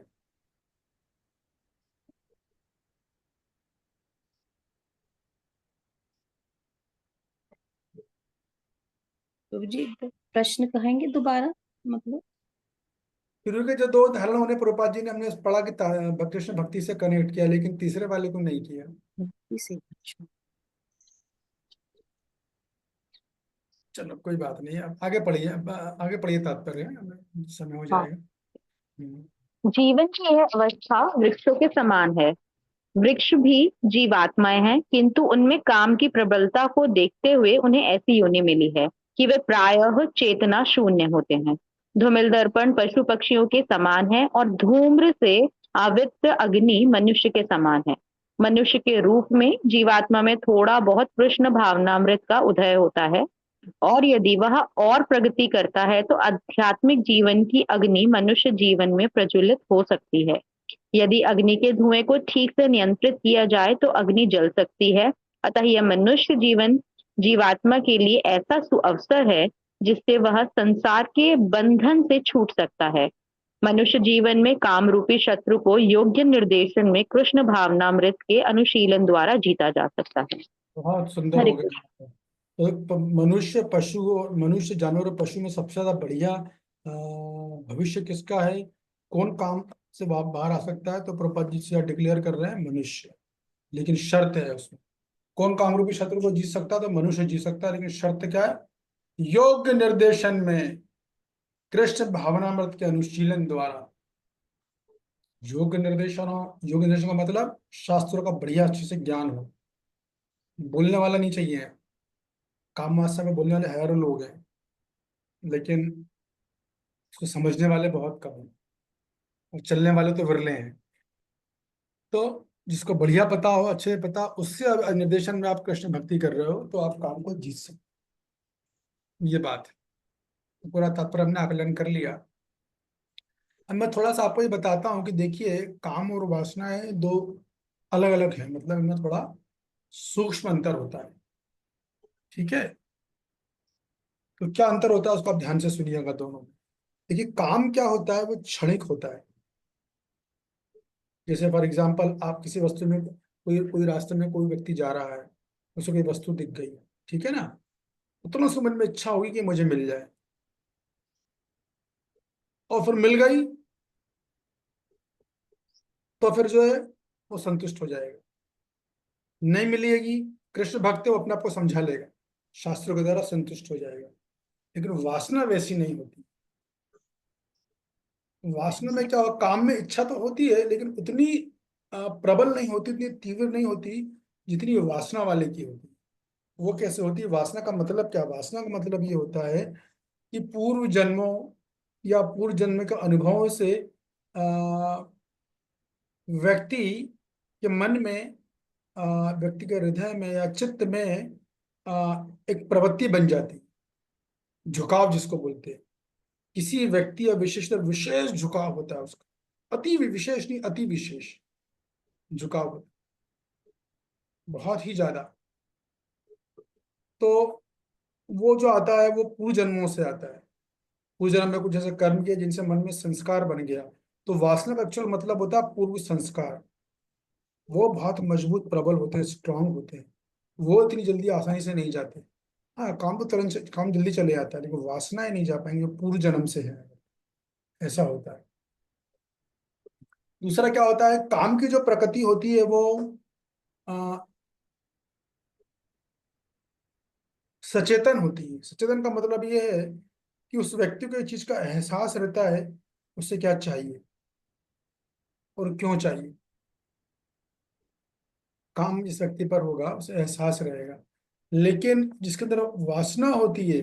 प्रभु जी, प्रश्न कहेंगे दोबारा, मतलब? शुरू के जो दो उदाहरण उन्हें प्रभुपाद जी ने, हमने पढ़ा कि कृष्ण भक्ति से कनेक्ट किया, लेकिन तीसरे वाले को नहीं किया। भक्ति से। अच्छा। चलो कोई बात नहीं, अब आगे पढ़िए, अब आगे पढ़िए, तात्पर्य हमें समय हो हाँ, जाएगा। जीवन की यह अवस्था वृक्षों के समान है। वृक्ष भी जीवात्माएं हैं, किंतु उनमें काम की प्रबलता को देखते हुए उन्हें ऐसी योनि मिली है कि वे प्रायः चेतना शून्य होते हैं। धूमिल दर्पण पशु पक्षियों के समान है और धूम्र से आवृत अग्नि मनुष्य के समान है। मनुष्य के रूप में जीवात्मा में थोड़ा बहुत कृष्ण भावनामृत का उदय होता है, और यदि वह और प्रगति करता है तो आध्यात्मिक जीवन की अग्नि मनुष्य जीवन में प्रज्वलित हो सकती है। यदि अग्नि के धुएं को ठीक से नियंत्रित किया जाए तो अग्नि जल सकती है। अतः यह मनुष्य जीवन जीवात्मा के लिए ऐसा सुअवसर है जिससे वह संसार के बंधन से छूट सकता है। मनुष्य जीवन में काम रूपी शत्रु को योग्य निर्देशन में कृष्ण भावनामृत के अनुशीलन द्वारा जीता जा सकता है। बहुत सुंदर हरे हो गया। तो मनुष्य पशु और मनुष्य जानवर और पशु में सबसे ज्यादा बढ़िया भविष्य किसका है, कौन काम से बाहर आ सकता है? तो प्रभुपाद जी से डिक्लेयर कर रहे हैं मनुष्य, लेकिन शर्त है उसमें। कौन काम रूपी शत्रु को जीत सकता है? तो मनुष्य जीत सकता है, लेकिन शर्त क्या है? योग्य निर्देशन में कृष्ण भावनामृत के अनुशीलन द्वारा। योग निर्देशन का मतलब शास्त्रों का बढ़िया अच्छे से ज्ञान हो। बोलने वाला नहीं चाहिए, काम मास्टर में बोलने वाले हजारों लोग हैं, लेकिन उसको समझने वाले बहुत कम हैं, और चलने वाले तो विरले हैं। तो जिसको बढ़िया पता हो, अच्छे पता, उससे निर्देशन में आप कृष्ण भक्ति कर रहे हो तो आप काम को जीत सकते। ये बात है। तो पूरा तात्पर्य हमने आकलन कर लिया। अब मैं थोड़ा सा आपको ये बताता हूँ कि देखिए, काम और वासनाएं दो अलग अलग है, मतलब इनमें थोड़ा सूक्ष्म अंतर होता है। ठीक है, तो क्या अंतर होता है उसको आप ध्यान से सुनिएगा दोनों में। देखिए, काम क्या होता है, वो क्षणिक होता है। जैसे फॉर एग्जाम्पल, आप किसी वस्तु में, कोई कोई रास्ते में कोई व्यक्ति जा रहा है, उसे कोई वस्तु दिख गई, ठीक है ना, तो तुरंत उसके मन में इच्छा होगी कि मुझे मिल जाए, और फिर मिल गई तो फिर जो है वो संतुष्ट हो जाएगा। नहीं मिलेगी, कृष्ण भक्त है, वो अपने आप को समझा लेगा, शास्त्रों के द्वारा संतुष्ट हो जाएगा। लेकिन वासना वैसी नहीं होती। वासना में क्या हो, काम में इच्छा तो होती है, लेकिन उतनी प्रबल नहीं होती, उतनी तीव्र नहीं होती जितनी वासना वाले की होती। वो कैसे होती है? वासना का मतलब क्या? वासना का मतलब ये होता है कि पूर्व जन्मों या पूर्व जन्म के अनुभवों से आ, व्यक्ति के मन में, व्यक्ति के हृदय में या चित्त में एक प्रवृत्ति बन जाती, झुकाव जिसको बोलते हैं। किसी व्यक्ति या विशिष्ट विशेष झुकाव होता है उसका, अति विशेष नहीं, अति विशेष झुकाव होता है, बहुत ही ज्यादा। तो वो जो आता है वो पूर्व जन्मों से आता है। पूर्व जन्म में कुछ जैसे कर्म किए जिनसे मन में संस्कार बन गया। तो वासना का एक्चुअल मतलब होता है पूर्व संस्कार। वो बहुत मजबूत प्रबल होते हैं, स्ट्रांग होते हैं, वो इतनी जल्दी आसानी से नहीं जाते। हाँ, काम तो तुरंत, काम जल्दी चले जाता है, लेकिन वासनाएं नहीं जा पाएंगे, पूर्व जन्म से है, ऐसा होता है। दूसरा क्या होता है, काम की जो प्रकृति होती है वो आ, सचेतन होती है। सचेतन का मतलब ये है कि उस व्यक्ति को इस चीज का एहसास रहता है, उससे क्या चाहिए और क्यों चाहिए। काम जिस व्यक्ति पर होगा उसे एहसास रहेगा। लेकिन जिसके अंदर वासना होती है,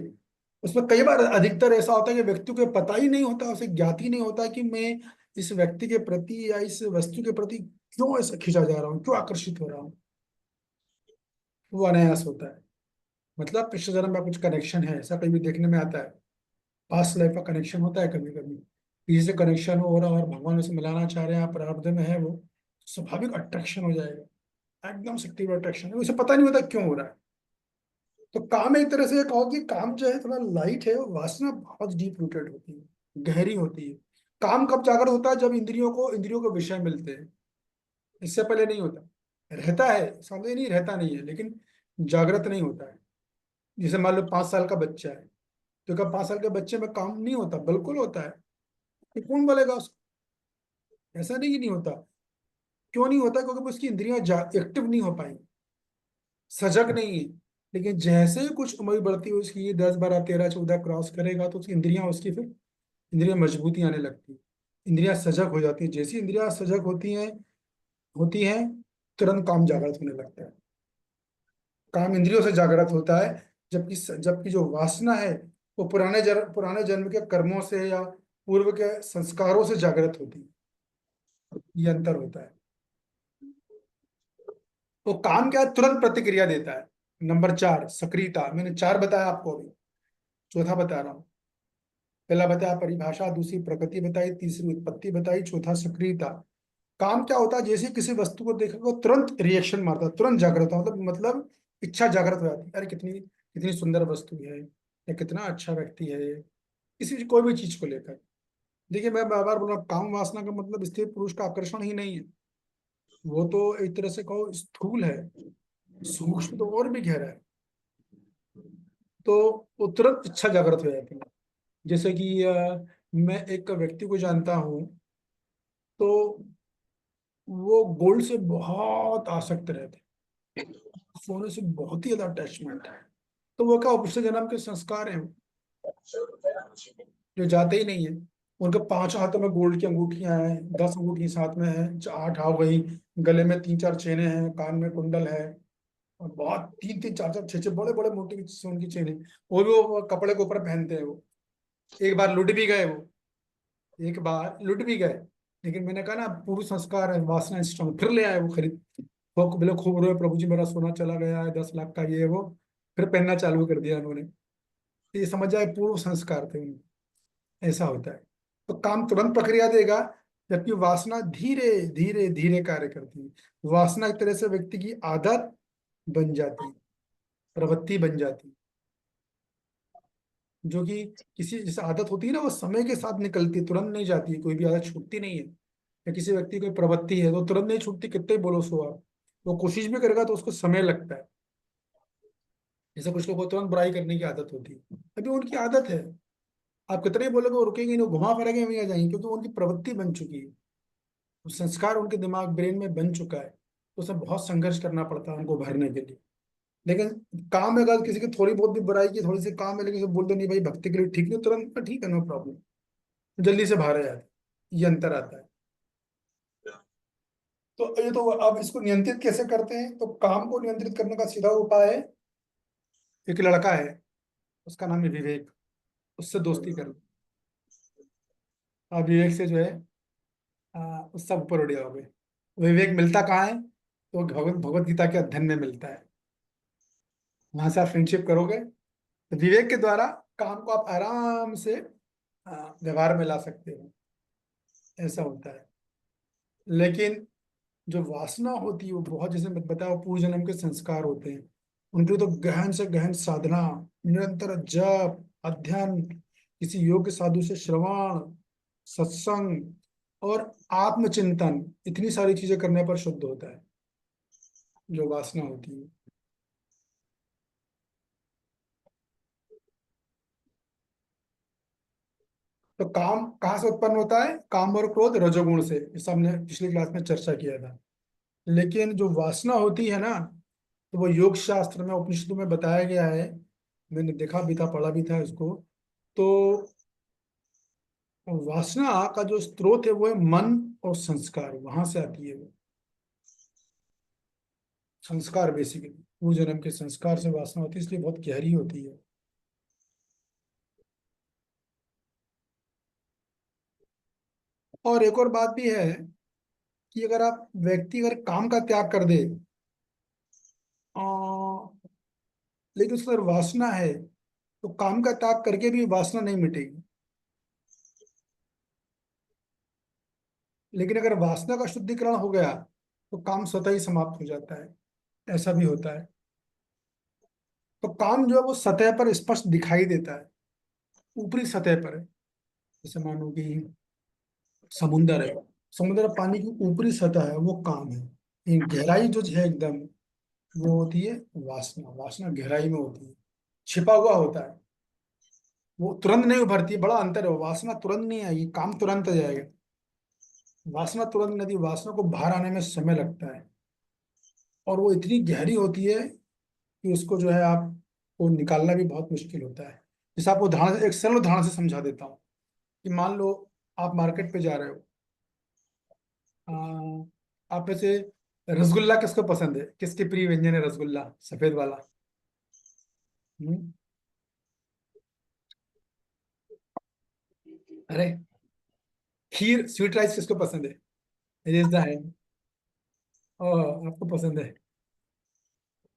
उसमें कई बार अधिकतर ऐसा होता है कि व्यक्ति को पता ही नहीं होता, उसे ज्ञात ही नहीं होता कि मैं इस व्यक्ति के प्रति या इस वस्तु के प्रति क्यों ऐसा खींचा जा रहा हूँ, क्यों आकर्षित हो रहा हूँ। वो अनायास होता है, मतलब पिछले जन्म में कुछ कनेक्शन है, ऐसा कभी भी देखने में आता है। पास्ट लाइफ का कनेक्शन होता है कभी कभी, किसी से कनेक्शन हो रहा है और भगवान उसे मिलाना चाह रहे हैं, आप प्रारब्ध में है, वो स्वाभाविक अट्रैक्शन हो जाएगा, एकदम शक्ति अट्रैक्शन है, उसे पता नहीं होता क्यों हो रहा है। तो काम एक तरह से कहो कि काम जो है थोड़ा लाइट है, वासना बहुत डीप रूटेड होती है, गहरी होती है। काम कब जागृत होता है? जब इंद्रियों को विषय मिलते हैं, इससे पहले नहीं होता। रहता है, सामने नहीं रहता नहीं है, लेकिन जागृत नहीं होता है। जैसे मान लो 5 साल का बच्चा है, तो क्या 5 साल के बच्चे में काम नहीं होता? बिल्कुल होता है। ये कौन बोलेगा उसको? ऐसा नहीं कि नहीं होता। क्यों नहीं होता? क्योंकि उसकी इंद्रियां एक्टिव नहीं हो पाई, सजग नहीं है। लेकिन जैसे ही कुछ उम्र बढ़ती है उसकी, 10 12 13 14 क्रॉस करेगा, तो उसकी इंद्रियां, उसकी फिर इंद्रियां मजबूती आने लगती है, इंद्रियां सजग हो जाती है। जैसी इंद्रियां सजग होती हैं तुरंत काम जागृत होने लगता है। काम इंद्रियों से जागृत होता है, जबकि जबकि जो वासना है वो पुराने जन्म के कर्मों से या पूर्व के संस्कारों से जागृत होती है। ये अंतर होता है। तो काम क्या है? तुरंत प्रतिक्रिया देता है। नंबर 4, सक्रियता। मैंने 4 बताया आपको, अभी चौथा बता रहा हूँ। पहला बताया परिभाषा, दूसरी प्रकृति बताई, तीसरी उत्पत्ति बताई, चौथा सक्रियता। काम क्या होता है? जैसे ही किसी वस्तु को देखा वो तुरंत रिएक्शन मारता है, तुरंत जागृत होता, मतलब इच्छा जागृत हो जाती है। अरे कितनी कितनी सुंदर वस्तु है, या कितना अच्छा व्यक्ति है, किसी कोई भी चीज को लेकर देखिए मैं बार बार बोल रहा हूँ, काम वासना का मतलब स्त्री पुरुष का आकर्षण ही नहीं है, वो तो एक तरह से कहो स्थूल है, सूक्ष्म तो और भी गहरा है। तो वो तुरंत इच्छा जागृत हो जाती है। जैसे कि मैं एक व्यक्ति को जानता हूँ, तो वो गोल्ड से बहुत आसक्त रहते, सोने से बहुत ही ज्यादा अटैचमेंट है। तो वो क्या पिछले जन्म के संस्कार हैं जो जाते ही नहीं है। उनके 5 हाथों में गोल्ड की अंगूठियां हैं, 10 अंगूठी साथ में है, 8 हो गई, गले में 3-4 चेने हैं, कान में कुंडल है, और बहुत 3-3 4-4 6-6 बड़े बड़े मोटे सोने की चेने, वो भी वो कपड़े के ऊपर पहनते हैं वो। एक बार लुट भी गए वो, एक बार लुट भी गए, लेकिन मैंने कहा ना पूर्व संस्कार है, वासना स्ट्रांग, फिर ले आए वो खरीद। वो बोले खूब रोए, प्रभु जी मेरा सोना चला गया है 10 लाख का, ये वो। फिर पहनना चालू कर दिया उन्होंने। तो ये समझ जाए पूर्व संस्कार थे उनके। ऐसा होता है। तो काम तुरंत प्रक्रिया देगा, जबकि वासना धीरे धीरे धीरे कार्य करती है। वासना एक तरह से व्यक्ति की आदत बन जाती है, प्रवृत्ति बन जाती है, जो कि किसी जैसे आदत होती है ना, वो समय के साथ निकलती है, तुरंत नहीं जाती है, कोई भी आदत छूटती नहीं है। या किसी व्यक्ति की कोई प्रवृत्ति है तो तुरंत नहीं छूटती, कितने ही बोलो सो आप, वो कोशिश भी करेगा तो उसको समय लगता है। जैसे कुछ लोगों को तुरंत बुराई करने की आदत होती है, अभी उनकी आदत है, आप कितने ही बोलोगे वो रुकेंगे नहीं, वो घुमा फिरा वहीं आ जाएंगे, क्योंकि उनकी प्रवृत्ति बन चुकी है, वो संस्कार उनके दिमाग ब्रेन में बन चुका है। तो उसमें बहुत संघर्ष करना पड़ता है उनको भरने के लिए। लेकिन काम में अगर किसी की थोड़ी बहुत भी बुराई की, थोड़ी सी काम है, लेकिन उसे बोल दो नहीं भाई भक्ति के लिए ठीक नहीं, तुरंत ठीक है, नो प्रॉब्लम, जल्दी से बाहर आ जाता है। ये अंतर आता है। तो ये तो अब इसको नियंत्रित कैसे करते हैं, तो काम को नियंत्रित करने का सीधा उपाय है, एक लड़का है, उसका नाम है विवेक, उससे दोस्ती कर लो। आप विवेक से जो है उससे ऊपर उड़ जाओगे। विवेक मिलता कहाँ है, तो भगवत भगवत गीता के अध्ययन में मिलता है, वहां से आप फ्रेंडशिप करोगे, तो विवेक के द्वारा काम को आप आराम से व्यवहार में ला सकते हो। ऐसा होता है। लेकिन जो वासना होती है वो बहुत, जैसे मैं बताया, पूर्व जन्म के संस्कार होते हैं, उनके तो गहन से गहन साधना, निरंतर जप, अध्ययन, किसी योग्य साधु से श्रवण, सत्संग और आत्मचिंतन, इतनी सारी चीजें करने पर शुद्ध होता है जो वासना होती है। तो काम कहाँ से उत्पन्न होता है, काम और क्रोध रजोगुण से, इस हमने पिछली क्लास में चर्चा किया था। लेकिन जो वासना होती है ना, तो वो योग शास्त्र में उपनिषदों में बताया गया है, मैंने देखा भी था, पढ़ा भी था इसको। तो वासना का जो स्रोत है वो है मन और संस्कार, वहां से आती है वो संस्कार, बेसिकली पूर्व जन्म के संस्कार से वासना होती है, इसलिए बहुत गहरी होती है। और एक और बात भी है कि अगर आप व्यक्ति अगर काम का त्याग कर दे, आ, लेकिन उसके अंदर वासना है, तो काम का त्याग करके भी वासना नहीं मिटेगी। लेकिन अगर वासना का शुद्धिकरण हो गया तो काम स्वतः ही समाप्त हो जाता है। ऐसा भी होता है। तो काम जो है वो सतह पर स्पष्ट दिखाई देता है, ऊपरी सतह पर है। जैसे मानो कि समुंदर है, समुद्र पानी की ऊपरी सतह है, वो काम है। लेकिन गहराई जो है एकदम, वो होती है वासना। वासना गहराई में होती है, छिपा हुआ होता है, वो तुरंत नहीं उभरती है, बड़ा अंतर है। वासना तुरंत नहीं आएगी, काम तुरंत आ जाएगा। वासना तुरंत नहीं, वासना को बाहर आने में समय लगता है, और वो इतनी गहरी होती है कि उसको जो है आपको निकालना भी बहुत मुश्किल होता है। जैसे आपको उदाहरण, एक सरल उदाहरण से समझा देता हूँ कि मान लो आप मार्केट पे जा रहे हो, आप में से रसगुल्ला किसको पसंद है, किसके प्रिय व्यंजन है रसगुल्ला, सफेद वाला? हम्म? अरे खीर, स्वीट राइस किसको पसंद है? रेजदा है। ओह, आपको पसंद है,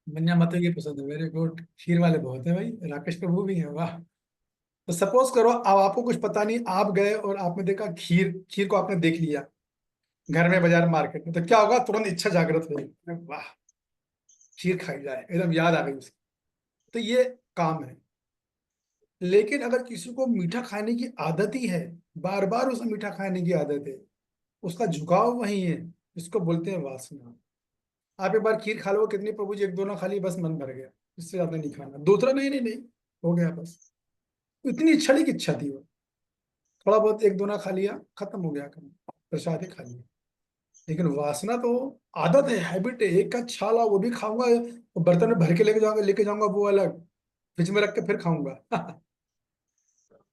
मन्या मत ये पसंद है, वेरी गुड। खीर वाले बहुत है भाई, राकेश प्रभु भी है, वाह। तो सपोज करो अब आपको कुछ पता नहीं, आप गए और आपने देखा खीर, खीर को आपने देख लिया घर में, बाजार मार्केट में, तो क्या होगा, तुरंत इच्छा जागृत होगी, अरे वाह खीर खाई जाए, एकदम याद आ गई उसकी। तो ये काम है। लेकिन अगर किसी को मीठा खाने की आदत ही है, बार बार उसे मीठा खाने की आदत है, उसका झुकाव वही है, इसको बोलते हैं वासना। आप एक बार खीर खा लो, कितनी प्रभु जी, एक दो ना खा ली, बस मन भर गया, इससे ज्यादा नहीं खाना, दूसरा नहीं नहीं नहीं, हो गया बस। इतनी इच्छा की इच्छा थी वो, थोड़ा बहुत एक दो ना खा लिया, खत्म हो गया काम, प्रसाद ही खा लिया। लेकिन वासना तो आदत है, हैबिट है, एक का छाला वो भी खाऊंगा, बर्तन में भर के लेके जाऊंगा वो अलग, फ्रिज में रख के फिर खाऊंगा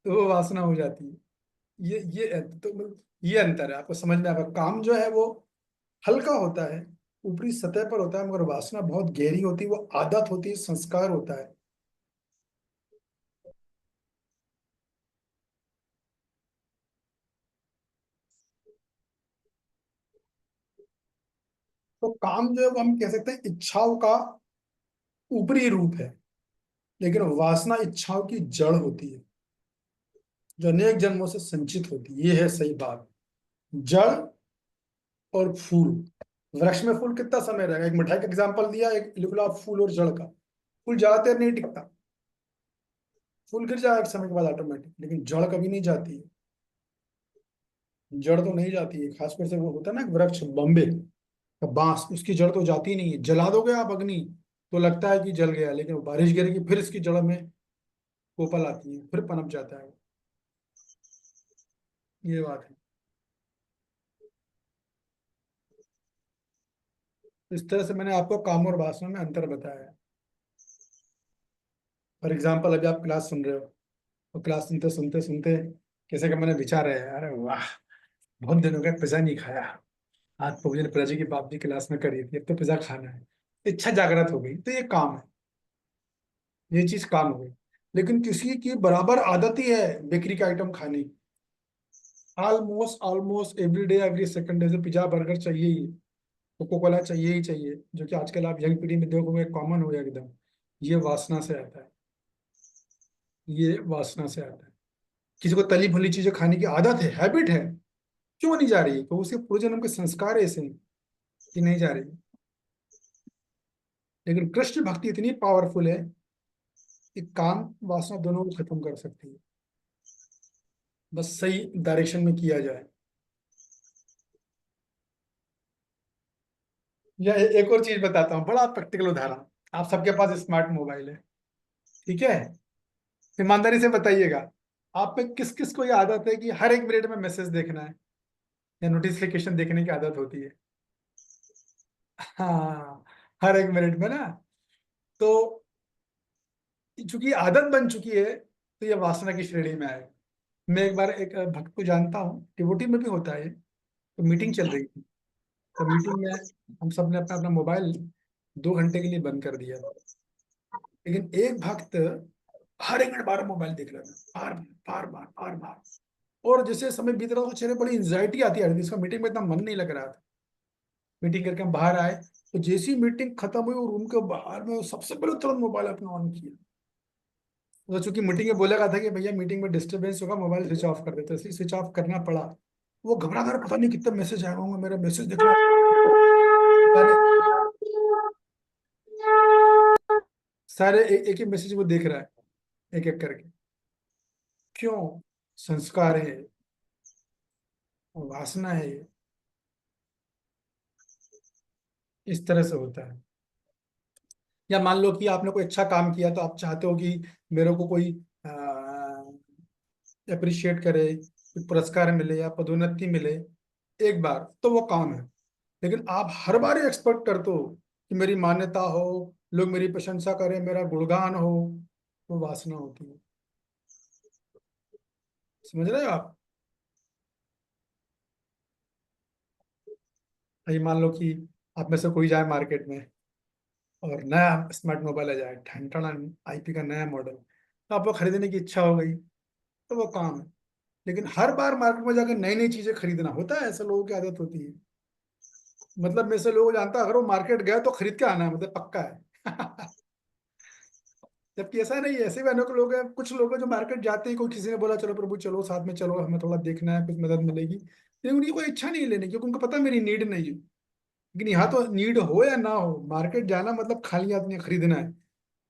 तो वो वासना हो जाती है। ये अंतर है, आपको समझ में आएगा। काम जो है वो हल्का होता है, ऊपरी सतह पर होता है, मगर वासना बहुत गहरी होती है, वो आदत होती है, संस्कार होता है। तो काम जो है वो हम कह सकते हैं इच्छाओं का ऊपरी रूप है, लेकिन वासना इच्छाओं की जड़ होती है, जो अनेक जन्मों से संचित होती है। ये है सही बात। जड़ और फूल, वृक्ष में फूल कितना समय रहेगा, एक मिठाई का एग्जाम्पल दिया, एक लिख लो आप फूल और जड़ का। फूल ज्यादा देर नहीं टिकता, फूल गिर जाएगा एक समय के बाद ऑटोमेटिक, लेकिन जड़ कभी नहीं जाती है। जड़ तो नहीं जाती है, खासकर से वो होता है ना एक वृक्ष बॉम्बे का बांस, उसकी जड़ तो जाती नहीं है। जला दोगे आप अग्नि तो लगता है कि जल गया, लेकिन वो बारिश गिरेगी फिर इसकी जड़ में कोपल आती है, फिर पनप जाता है। ये बात है। इस तरह से मैंने आपको काम और वासना में अंतर बताया है। फॉर एग्जाम्पल अभी आप क्लास सुन रहे हो, तो क्लास सुनते सुनते सुनते कैसे का मैंने विचार है, अरे वाह, बहुत दिन हो गए पिज्जा नहीं खाया, आज प्रभु जी ने पिज्जा की बात भी क्लास में करी थी, अब तो पिज्जा खाना है, इच्छा जागृत हो गई, तो ये काम है, ये चीज काम हो गई। लेकिन किसी की बराबर आदत ही है बेकरी का आइटम खाने की, almost almost every day every second day से पिज्जा बर्गर चाहिए ही, कोको कोला चाहिए ही चाहिए, जो कि आजकल आप यंग पीढ़ी में देखोगे कॉमन हो गया एकदम। ये वासना से आता है, ये वासना से आता है। किसी को तली भुनी चीजें खाने की आदत है, हैबिट है, क्यों नहीं जा रही है, तो उसके पूर्व जन्म के संस्कार ऐसे हैं कि नहीं जा रही। लेकिन कृष्ण भक्ति इतनी पावरफुल है कि काम वासना दोनों को खत्म कर सकती है, बस सही डायरेक्शन में किया जाए। या एक और चीज बताता हूँ, बड़ा प्रैक्टिकल उदाहरण। आप सबके पास स्मार्ट मोबाइल है, ठीक है, ईमानदारी से बताइएगा, आप में किस किस को ये आदत है कि हर एक मिनट में मैसेज देखना है या नोटिफिकेशन देखने की आदत होती है? हाँ, हर एक मिनट में ना। तो चूंकि आदत बन चुकी है, तो ये वासना की श्रेणी में आएगा। मैं एक बार एक भक्त को जानता हूँ, डिवोटी में भी होता है, तो मीटिंग चल रही थी, तो मीटिंग में हम सब ने अपना अपना मोबाइल 2 घंटे के लिए बंद कर दिया, लेकिन एक भक्त हर एक मिनट बार मोबाइल देख रहा था, बार बार बार बार बार। और जैसे समय बीत रहा था, चेहरे बड़ी एंजाइटी आती आ रही थी, इसका मीटिंग में इतना मन नहीं लग रहा था। मीटिंग करके हम बाहर आए, तो जैसी मीटिंग खत्म हुई, रूम के बाहर में सबसे पहले तुरंत मोबाइल अपना ऑन किया। तो चूंकि मीटिंग में बोला गया था कि भैया मीटिंग में डिस्टर्बेंस होगा, मोबाइल स्विच ऑफ कर देते, इसलिए स्विच ऑफ करना पड़ा। वो घबरा कर, पता नहीं कितने मैसेज आए होंगे, मेरा मैसेज देख रहा है, सारे एक एक मैसेज वो देख रहा है, एक एक करके। क्यों? संस्कार है, वासना है, इस तरह से होता है। या मान लो कि आपने कोई अच्छा काम किया, तो आप चाहते हो कि मेरे को कोई अप्रिशिएट करे, कोई पुरस्कार मिले या पदोन्नति मिले एक बार, तो वो काम है। लेकिन आप हर बार एक्सपेक्ट करते हो कि मेरी मान्यता हो, लोग मेरी प्रशंसा करें, मेरा गुणगान हो, वो वासना होती है। समझ रहे हो आप? ये मान लो कि आप में से कोई जाए मार्केट में और नया स्मार्ट मोबाइल आ जाए, ठन आईपी का नया मॉडल, तो आपको खरीदने की इच्छा हो गई, तो वो काम है। लेकिन हर बार मार्केट में जाकर नई नई चीजें खरीदना होता है, ऐसे लोगों की आदत होती है। मतलब मैं से लोग जानता, अगर वो मार्केट गया तो खरीद के आना है, मतलब पक्का है जबकि ऐसा नहीं है, ऐसे भी अनेक लोग हैं, कुछ लोग हैं जो मार्केट जाते ही, कोई किसी ने बोला चलो प्रभु चलो साथ में चलो, हमें थोड़ा देखना है, कुछ मदद मिलेगी, लेकिन उनकी कोई इच्छा नहीं है लेने की, क्योंकि उनको पता है मेरी नीड नहीं है। लेकिन यहाँ तो नीड हो या ना हो, मार्केट जाना मतलब खाली आदमी खरीदना है,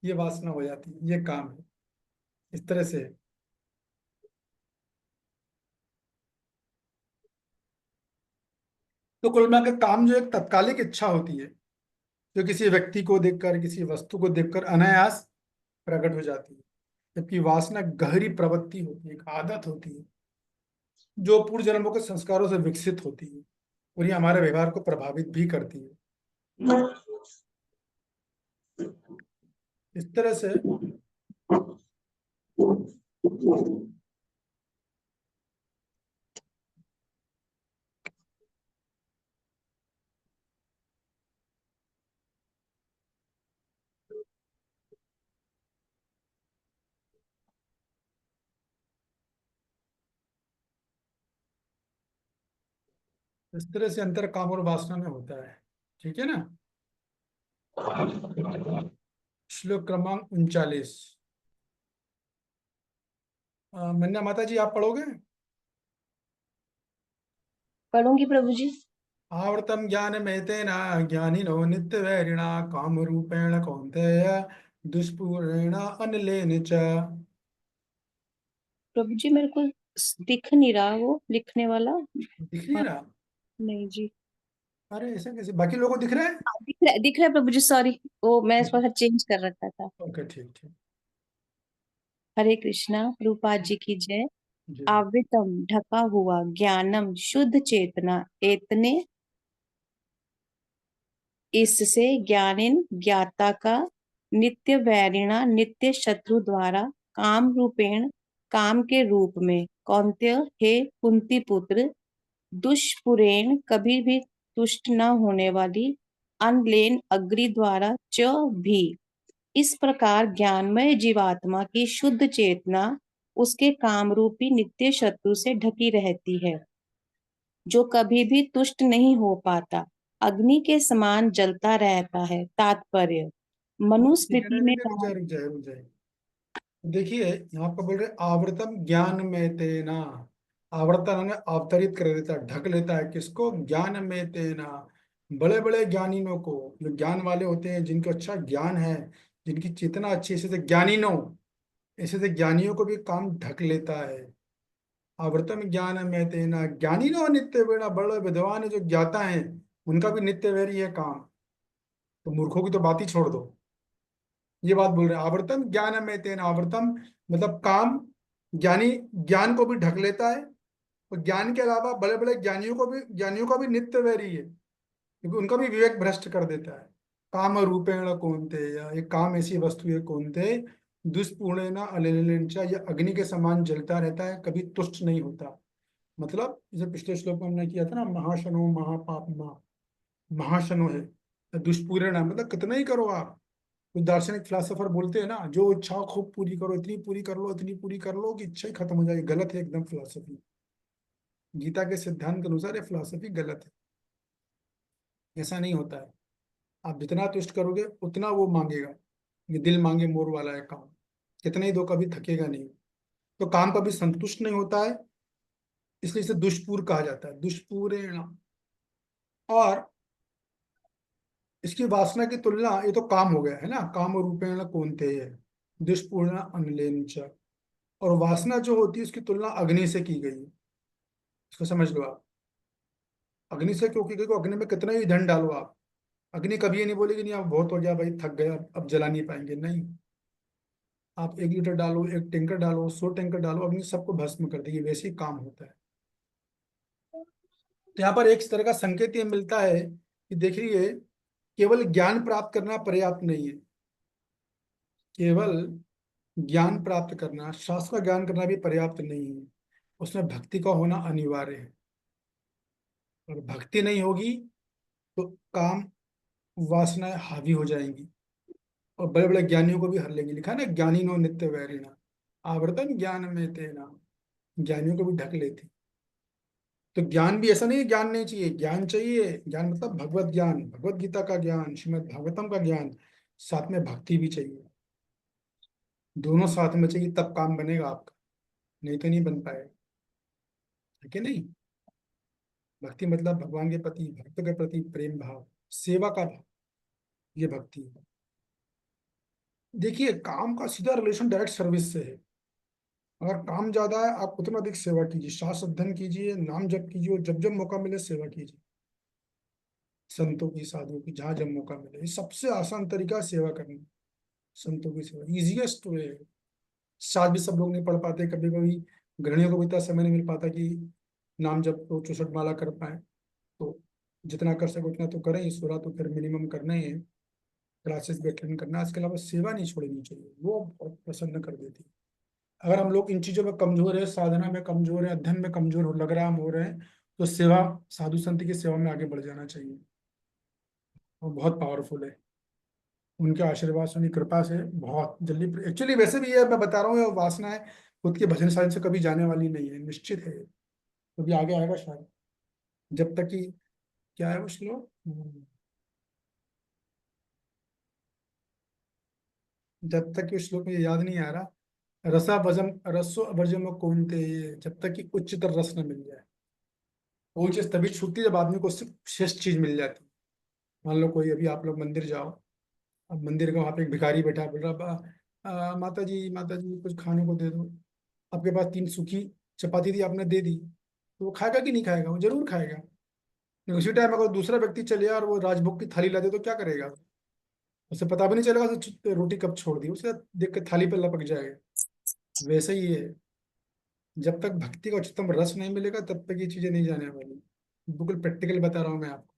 ये वासना हो जाती है, ये काम है। इस तरह से। तो कुल मिलाकर काम जो एक तत्कालिक इच्छा होती है, जो किसी व्यक्ति को देखकर, किसी वस्तु को देखकर अनायास प्रकट हो जाती है, जबकि वासना गहरी प्रवृत्ति होती है, एक आदत होती है, जो पूर्व जन्मों के संस्कारों से विकसित होती है और ये हमारे व्यवहार को प्रभावित भी करती है। इस तरह से अंतर काम और वासना में होता है। ठीक है ना। श्लोक क्रमांक 39। मन्ना माता जी, आप पढ़ोगे? पढ़ूंगी प्रभु जी। आवृतम ज्ञान में तेना ज्ञानिनो नित्य वैरिणा काम रूपेण कौन्तेय दुष्पूरेण अनलेन च। प्रभु जी मेरे को दिख नहीं रहा वो लिखने वाला। दिख नहीं रहा? नहीं जी। अरे ऐसा कैसे, बाकी लोगों को दिख रहा है? दिख रहा है प्रभु जी, सॉरी, वो मैं थोड़ा चेंज कर रखा था। ओके, ठीक ठीक। हरे कृष्णा, रूपा जी की जय। जी। आवृतम ढका हुआ, ज्ञानम शुद्ध चेतना, एतने इससे ज्ञानिन ज्ञाता का, नित्य वैरिणा नित्य शत्रु द्वारा, काम रूपेण काम के रूप में, कौन्तेय हे कुंती पुत्र, दुष्पुरेण कभी भी तुष्ट न होने वाली, अनलेन अग्नि द्वारा च भी। इस प्रकार ज्ञानमय जीवात्मा की शुद्ध चेतना उसके कामरूपी नित्य शत्रु से ढकी रहती है, जो कभी भी तुष्ट नहीं हो पाता, अग्नि के समान जलता रहता है। तात्पर्य, मनुस्मृति में रुक कहा। जाए रुक जाए रुक जाए। देखिए, यहाँ पर बोल रहे आवर्तम ज्ञान में तेना। आवर्तन हमें अवतरित कर देता है, ढक लेता है। किसको? ज्ञान में तेना। बड़े बड़े ज्ञानियों को, जो ज्ञान वाले होते हैं, जिनको अच्छा ज्ञान है, जिनकी चेतना अच्छी, ऐसे से ज्ञानिनों, ऐसे से ज्ञानियों को भी काम ढक लेता है। आवर्तम ज्ञान में तेना ज्ञानिनो नित्य वेणा। बड़े विद्वान जो ज्ञाता है, उनका भी नित्य वैरी है काम। तो मूर्खों की तो बात ही छोड़ दो। ये बात बोल रहे हैं, आवर्तम ज्ञान में तेन। आवर्तम मतलब काम, ज्ञानी ज्ञान को भी ढक लेता है, और ज्ञान के अलावा बड़े बड़े ज्ञानियों का भी नित्य वैरी है, क्योंकि उनका भी विवेक भ्रष्ट कर देता है। काम रूपेण कौन्ते, या ये काम ऐसी वस्तु है कौन्ते, दुष्पूर्णेन अनिलेन च, यह अग्नि के समान जलता रहता है, कभी तुष्ट नहीं होता। मतलब जैसे पिछले श्लोक में हमने किया था ना, महाशनो महापापमा। महाशनो है दुष्पूर्ण, मतलब कितना ही करो आप। कुछ दार्शनिक फिलोसोफर बोलते हैं ना, जो इच्छा खूब पूरी करो, इतनी पूरी कर लो, इतनी पूरी कर लो कि इच्छा ही खत्म हो जाए। गलत है एकदम फिलोसफी। गीता के सिद्धांत के अनुसार ये फिलोसफी गलत है। ऐसा नहीं होता है। आप जितना तुष्ट करोगे उतना वो मांगेगा। ये दिल मांगे मोर वाला है काम। कितने ही दो, कभी थकेगा नहीं। तो काम कभी संतुष्ट नहीं होता है, इसलिए इसे दुष्पूर कहा जाता है, दुष्पूरेण। और इसकी वासना की तुलना, ये तो काम हो गया है ना, काम रूपेण कौन्ते है दुष्पूर्ण अनलेन च। और वासना जो होती है, उसकी तुलना अग्नि से की गई है। इसको समझ लो आप। अग्नि से क्यों की गई? अग्नि में कितना ही धन डालो आप, अग्नि कभी ये नहीं बोलेगी नहीं अब बहुत हो गया भाई, थक गए, अब जला नहीं पाएंगे, नहीं। आप 1 लीटर डालो, 1 टैंकर डालो, 100 टैंकर डालो, अग्नि सबको भस्म कर देगी। वैसे ही काम होता है। तो यहाँ पर एक तरह का संकेत ये मिलता है कि देखिए, केवल ज्ञान प्राप्त करना पर्याप्त नहीं है। केवल ज्ञान प्राप्त करना, शास्त्र का ज्ञान करना भी पर्याप्त नहीं है। उसमें भक्ति का होना अनिवार्य है। और भक्ति नहीं होगी तो काम, वासनाएं हावी हो जाएंगी, और बड़े बड़े ज्ञानियों को भी हर लेंगी। लिखा है ना, ज्ञानी नो नित्य वैरिणा आवर्तन ज्ञान में तेना। ज्ञानियों को भी ढक लेती। तो ज्ञान भी ऐसा नहीं है ज्ञान नहीं चाहिए, ज्ञान चाहिए। ज्ञान मतलब भगवत ज्ञान, भगवत गीता का ज्ञान, श्रीमद् भागवतम का ज्ञान। साथ में भक्ति भी चाहिए। दोनों साथ में चाहिए, तब काम बनेगा आपका, नहीं तो नहीं बन पाएगा। है कि नहीं? भक्ति मतलब भगवान के प्रति, भक्त के प्रति प्रेम भाव, सेवा का भाव, ये भक्ति है। देखिए, काम का सीधा रिलेशन डायरेक्ट सर्विस से है। अगर काम ज्यादा है, आप उतना अधिक सेवा कीजिए, शास्त्र अध्ययन कीजिए, नाम जप कीजिए, और जब जब मौका मिले सेवा कीजिए, संतों की, साधुओं की, जहां जब मौका मिले। ये सबसे आसान तरीका है सेवा करना, संतों की सेवा इजिएस्ट वे। शायद भी सब लोग नहीं पढ़ पाते, कभी कभी गृहणियों को भी इतना समय नहीं मिल पाता कि नाम जप को 64 माला कर पाए। तो जितना कर सके उतना तो करें, ईश्वरा तो फिर मिनिमम करना ही है, क्लासेस भी अटेंड करना है। इसके अलावा सेवा नहीं छोड़नी चाहिए, वो बहुत प्रसन्न कर देती है। अगर हम लोग इन चीजों में कमजोर है, साधना में कमजोर है, अध्ययन में कमजोर हो लग रहा है हम हो रहे हैं, तो सेवा, साधु संत की सेवा में आगे बढ़ जाना चाहिए। वो बहुत पावरफुल है, उनके आशीर्वाद से, उनकी कृपा से बहुत जल्दी। एक्चुअली वैसे भी ये मैं बता रहा हूँ, ये वासना है खुद के भजन साधन से कभी जाने वाली नहीं है, निश्चित है, कभी आगे आएगा शायद। जब तक कि, क्या है वो श्लोक, जब तक कि उस श्लोक में याद नहीं आ रहा, रसा भजम रसो अभजम कौनते, जब तक कि उच्चतर रस न मिल जाए। वो चीज तभी छूटती है जब आदमी को उससे श्रेष्ठ चीज मिल जाती है। मान लो कोई, अभी आप लोग मंदिर जाओ, अब मंदिर का वहां पे एक भिखारी बैठा है, बोल रहा माता जी कुछ खाने को दे दो। आपके पास 3 सूखी चपाती थी, आपने दे दी, तो वो खाएगा कि नहीं खाएगा? वो जरूर खाएगा। लेकिन उसी टाइम अगर दूसरा व्यक्ति चले और वो राजभोग की थाली ला दे तो क्या करेगा? उसे पता भी नहीं चलेगा उसे रोटी कब छोड़ दी, उसे देख के थाली पे लपक जाएगा। वैसे ही है, जब तक भक्ति का उच्चतम रस नहीं मिलेगा तब तक ये चीजें नहीं जाने वाली। बिल्कुल प्रैक्टिकल बता रहा हूँ मैं आपको,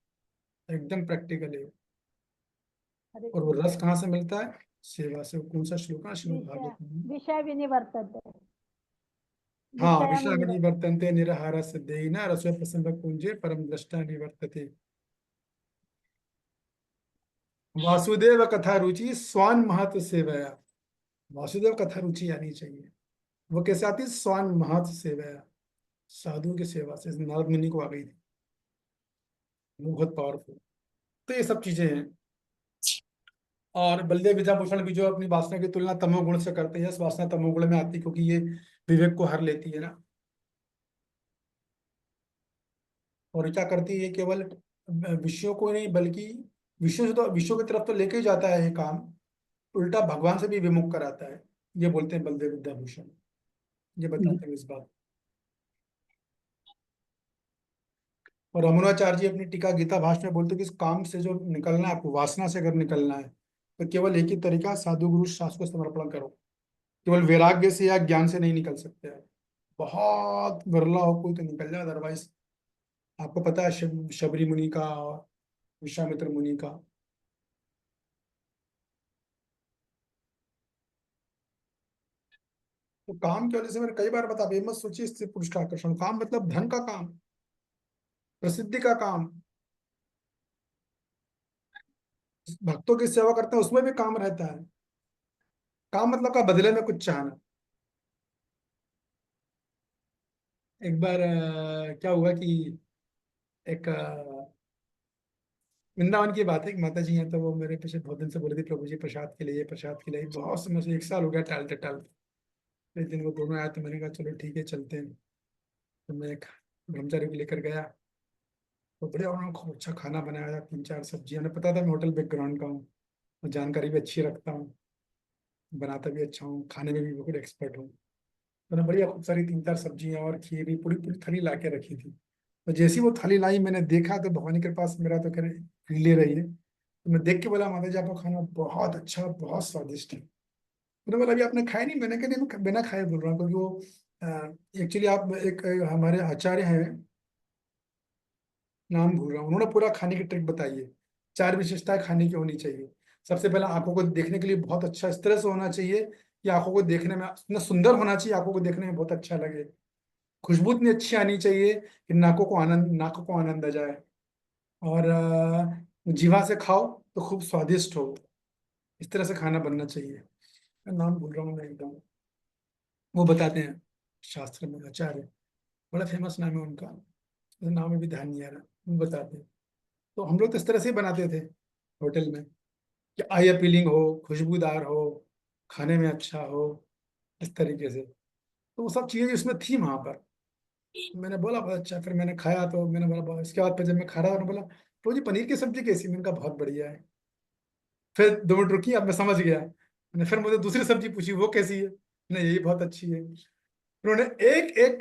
एकदम प्रैक्टिकल है। हरे और वो कृष्ण। रस कहाँ से मिलता है? सेवा से। कौन सा श्लोक है? श्लोक विषय भागवत में। विषय विनिवर्तते, हाँ, विषय विषय निवर्तन्ते निरहार सिद्धेन रसो प्रसन्न कुंजे परम दृष्टा निवर्तते। वासुदेव कथा रुचि स्वान महत सेवया। वासुदेव कथा रुचि आनी चाहिए। वो कैसे आती है? स्वान महत सेवया, साधुओं की सेवा से नारद मुनि को आ गई थी। वो बहुत पावरफुल। तो ये सब चीजें हैं। और बलदेव विद्याभूषण भी जो अपनी वासना की तुलना तमोगुण से करते हैं, इस वासना तमोगुण में आती है क्योंकि ये विवेक को हर लेती है ना। और क्या करती है? केवल विषयों को नहीं बल्कि विषयों से तो, विषयों की तरफ तो लेके ही जाता है ये काम, उल्टा भगवान से भी विमुख कराता है। ये बोलते हैं बलदेव विद्याभूषण, ये बताते हैं इस बात। और रमणाचार्य जी अपनी टीका गीता भाष्य में बोलते हैं कि इस काम से जो निकलना है आपको, वासना से अगर निकलना है, तो केवल एक ही तरीका, साधु गुरु शास्त्र को समर्पण करो। केवल वैराग्य से या ज्ञान से नहीं निकल सकते हैं। बहुत विरला हो कोई तो निकल जाए, अदरवाइज आपको पता है शबरी मुनि का और विश्वामित्र मुनि का। तो काम की वजह से मैंने कई बार बता, ये मत सोचिए इससे पुरुष का आकर्षण। काम मतलब धन का काम, प्रसिद्धि का काम। भक्तों की सेवा करते हैं उसमें भी काम रहता है। काम मतलब का बदले में कुछ चाहना। एक बार क्या हुआ कि एक वृंदावन की बात है, एक माता जी हैं, तो वो मेरे पीछे बहुत दिन से बोल रही थी प्रभु जी प्रसाद के लिए, प्रसाद के लिए। बहुत समय से, 1 साल हो गया टालते टालते। एक दिन वो दोनों आए तो मैंने कहा चलो ठीक है चलते हैं। तो मैं एक ब्रह्मचारी को लेकर गया, तो बढ़िया उन्होंने खूब अच्छा खाना बनाया था, 3-4 सब्जियां। उन्हें पता था मैं होटल बैकग्राउंड का हूँ, और जानकारी भी अच्छी रखता हूँ, बनाता भी अच्छा हूँ, खाने में भी बिल्कुल एक्सपर्ट हूँ। तो उन्होंने बढ़िया खूब सारी 3-4 सब्जियां और खीर भी, पूरी पूरी थाली ला के रखी थी। तो जैसी वो थाली लाई, मैंने देखा तो भगवान के पास मेरा तो करे ले रही है, तो मैं देख के बोला माता जी आपका खाना बहुत अच्छा, बहुत स्वादिष्ट है। उन्होंने बोला अभी आपने खाया नहीं? मैंने कहा नहीं, मैं बिना खाए बोल रहा हूँ, क्योंकि वो एक्चुअली आप एक हमारे आचार्य हैं, नाम भूल रहा हूँ, उन्होंने पूरा खाने की ट्रिक बताई है। 4 विशेषताएं खाने की होनी चाहिए। सबसे पहले आंखों को देखने के लिए बहुत अच्छा, इस तरह से होना चाहिए कि आंखों को देखने में इतना सुंदर होना चाहिए, आंखों को देखने में बहुत अच्छा लगे। खुशबू इतनी अच्छी आनी चाहिए कि नाकों को आनंद आ जाए। और जीवा से खाओ तो खूब स्वादिष्ट हो। इस तरह से खाना बनना चाहिए। मैं नाम भूल रहा हूँ मैं एकदम। वो बताते हैं शास्त्र में, आचार्य, बड़ा फेमस नाम है उनका, नाम में भी ध्यान नहीं आ रहा। वो बताते हैं। तो हम लोग तो इस तरह से ही बनाते थे होटल में, कि आई अपीलिंग हो, खुशबूदार हो, खाने में अच्छा हो, इस तरीके से। तो वो सब चीजें उसमें थी वहां पर। मैंने बोला बहुत अच्छा। फिर मैंने खाया तो मैंने बोला इसके बाद फिर जब मैं खा रहा, उन्होंने बोला तो जी पनीर की सब्जी कैसी? मैंने कहा बहुत बढ़िया है। फिर 2 मिनट रुकी, अब मैं समझ गया। मैंने फिर मुझे दूसरी सब्जी पूछी वो कैसी है? नहीं यही बहुत अच्छी है। उन्होंने एक एक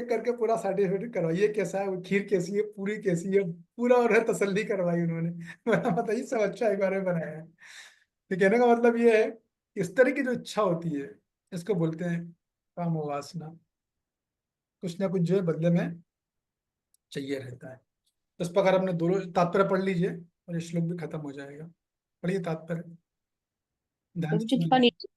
करके पूरा सर्टिफिकेट करवाई, ये कैसा है, वो खीर कैसी है, पूरी कैसी है, पूरा उन्हें तसल्ली करवाई उन्होंने। मैंने बताइए सब अच्छा एक बार में बनाया है। तो कहने का मतलब ये है, इस तरह की जो इच्छा होती है इसको बोलते हैं काम वासना। कुछ ना कुछ जो है बदले में चाहिए रहता है। तो इस प्रकार अपने दोनों तात्पर्य पढ़ लीजिए और ये श्लोक भी खत्म हो जाएगा। पढ़िए तात्पर्य ध्यान प्रभु से जी थोड़ा सुनिए। नीचे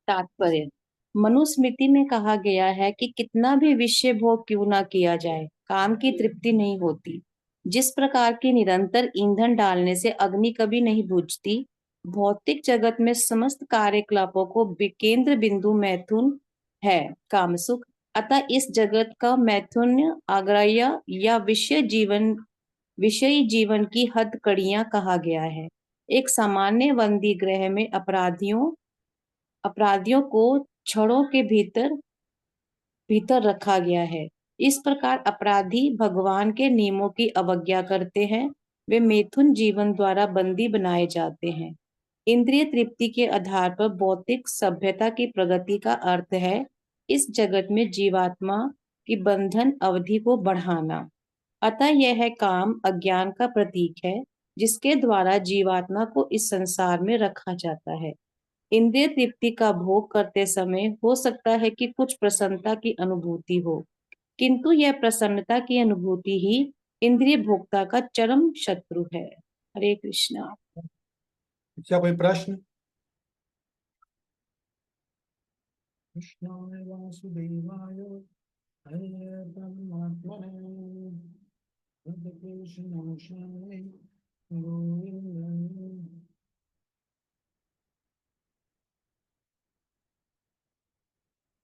तात्पर्य। मनुस्मृति में कहा गया है कि कितना भी विषय भोग क्यों ना किया जाए, काम की तृप्ति नहीं होती। जिस प्रकार की निरंतर ईंधन डालने से अग्नि कभी नहीं बुझती, भौतिक जगत में समस्त कार्यकलापों को केंद्र बिंदु मैथुन है कामसुख। अतः इस जगत का मैथुन आग्रह्य या विषयी जीवन की हथकड़ियां कहा गया है। एक सामान्य बंदी गृह में अपराधियों को छड़ों के भीतर भीतर रखा गया है। इस प्रकार अपराधी भगवान के नियमों की अवज्ञा करते हैं, वे मैथुन जीवन द्वारा बंदी बनाए जाते हैं। इंद्रिय तृप्ति के आधार पर भौतिक सभ्यता की प्रगति का अर्थ है इस जगत में जीवात्मा की बंधन अवधि को बढ़ाना। अतः यह है काम अज्ञान का प्रतीक है, जिसके द्वारा जीवात्मा को इस संसार में रखा जाता है। इंद्रिय तृप्ति का भोग करते समय हो सकता है कि कुछ प्रसन्नता की अनुभूति हो, किंतु यह प्रसन्नता की अनुभूति ही इंद्रिय भोक्ता का चरम शत्रु है। हरे कृष्णा। क्या कोई प्रश्न? कृष्णाय वासुदेवाय हरे परमात्मने कृष्णाय गोविंदाय।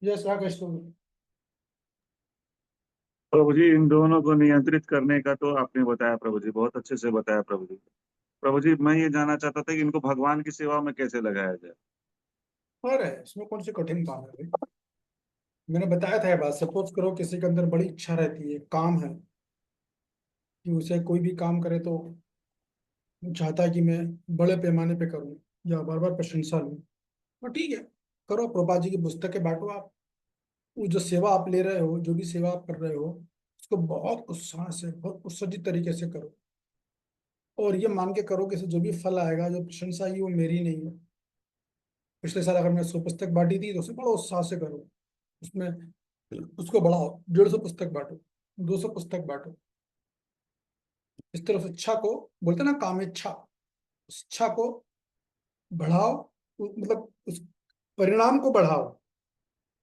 यस राकेश तो प्रभु जी इन दोनों को नियंत्रित करने का तो आपने बताया प्रभु जी, बहुत अच्छे से बताया प्रभु जी। प्रभु जी मैं ये जानना चाहता था कि इनको भगवान की सेवा में कैसे लगाया जाए। और है इसमें कौन सी कठिन काम है भाई? मैंने बताया था ये बात। सपोज करो किसी के अंदर बड़ी इच्छा रहती है, काम है कि उसे कोई भी काम करे तो वो चाहता है कि मैं बड़े पैमाने पे करूं या बार बार प्रशंसा लूं। तो ठीक है, करो, प्रभुपाद जी की पुस्तकें बांटो आप। वो जो सेवा आप ले रहे हो, जो भी सेवा आप कर रहे हो, उसको बहुत उत्साह से, बहुत उत्सर्जित तरीके से करो। और ये मान के करो कि इससे जो भी फल आएगा, जो प्रशंसा आएगी, वो मेरी नहीं है। पिछले साल अगर मैंने 100 पुस्तक बांटी थी तो उसे बड़ा उत्साह से करो। उसमें उसको बढ़ाओ, 150 पुस्तक बांटो, 200 पुस्तक बांटो। इस तरह से इच्छा को बोलते हैं ना, काम इच्छा, उस इच्छा को बढ़ाओ। मतलब उस परिणाम को बढ़ाओ,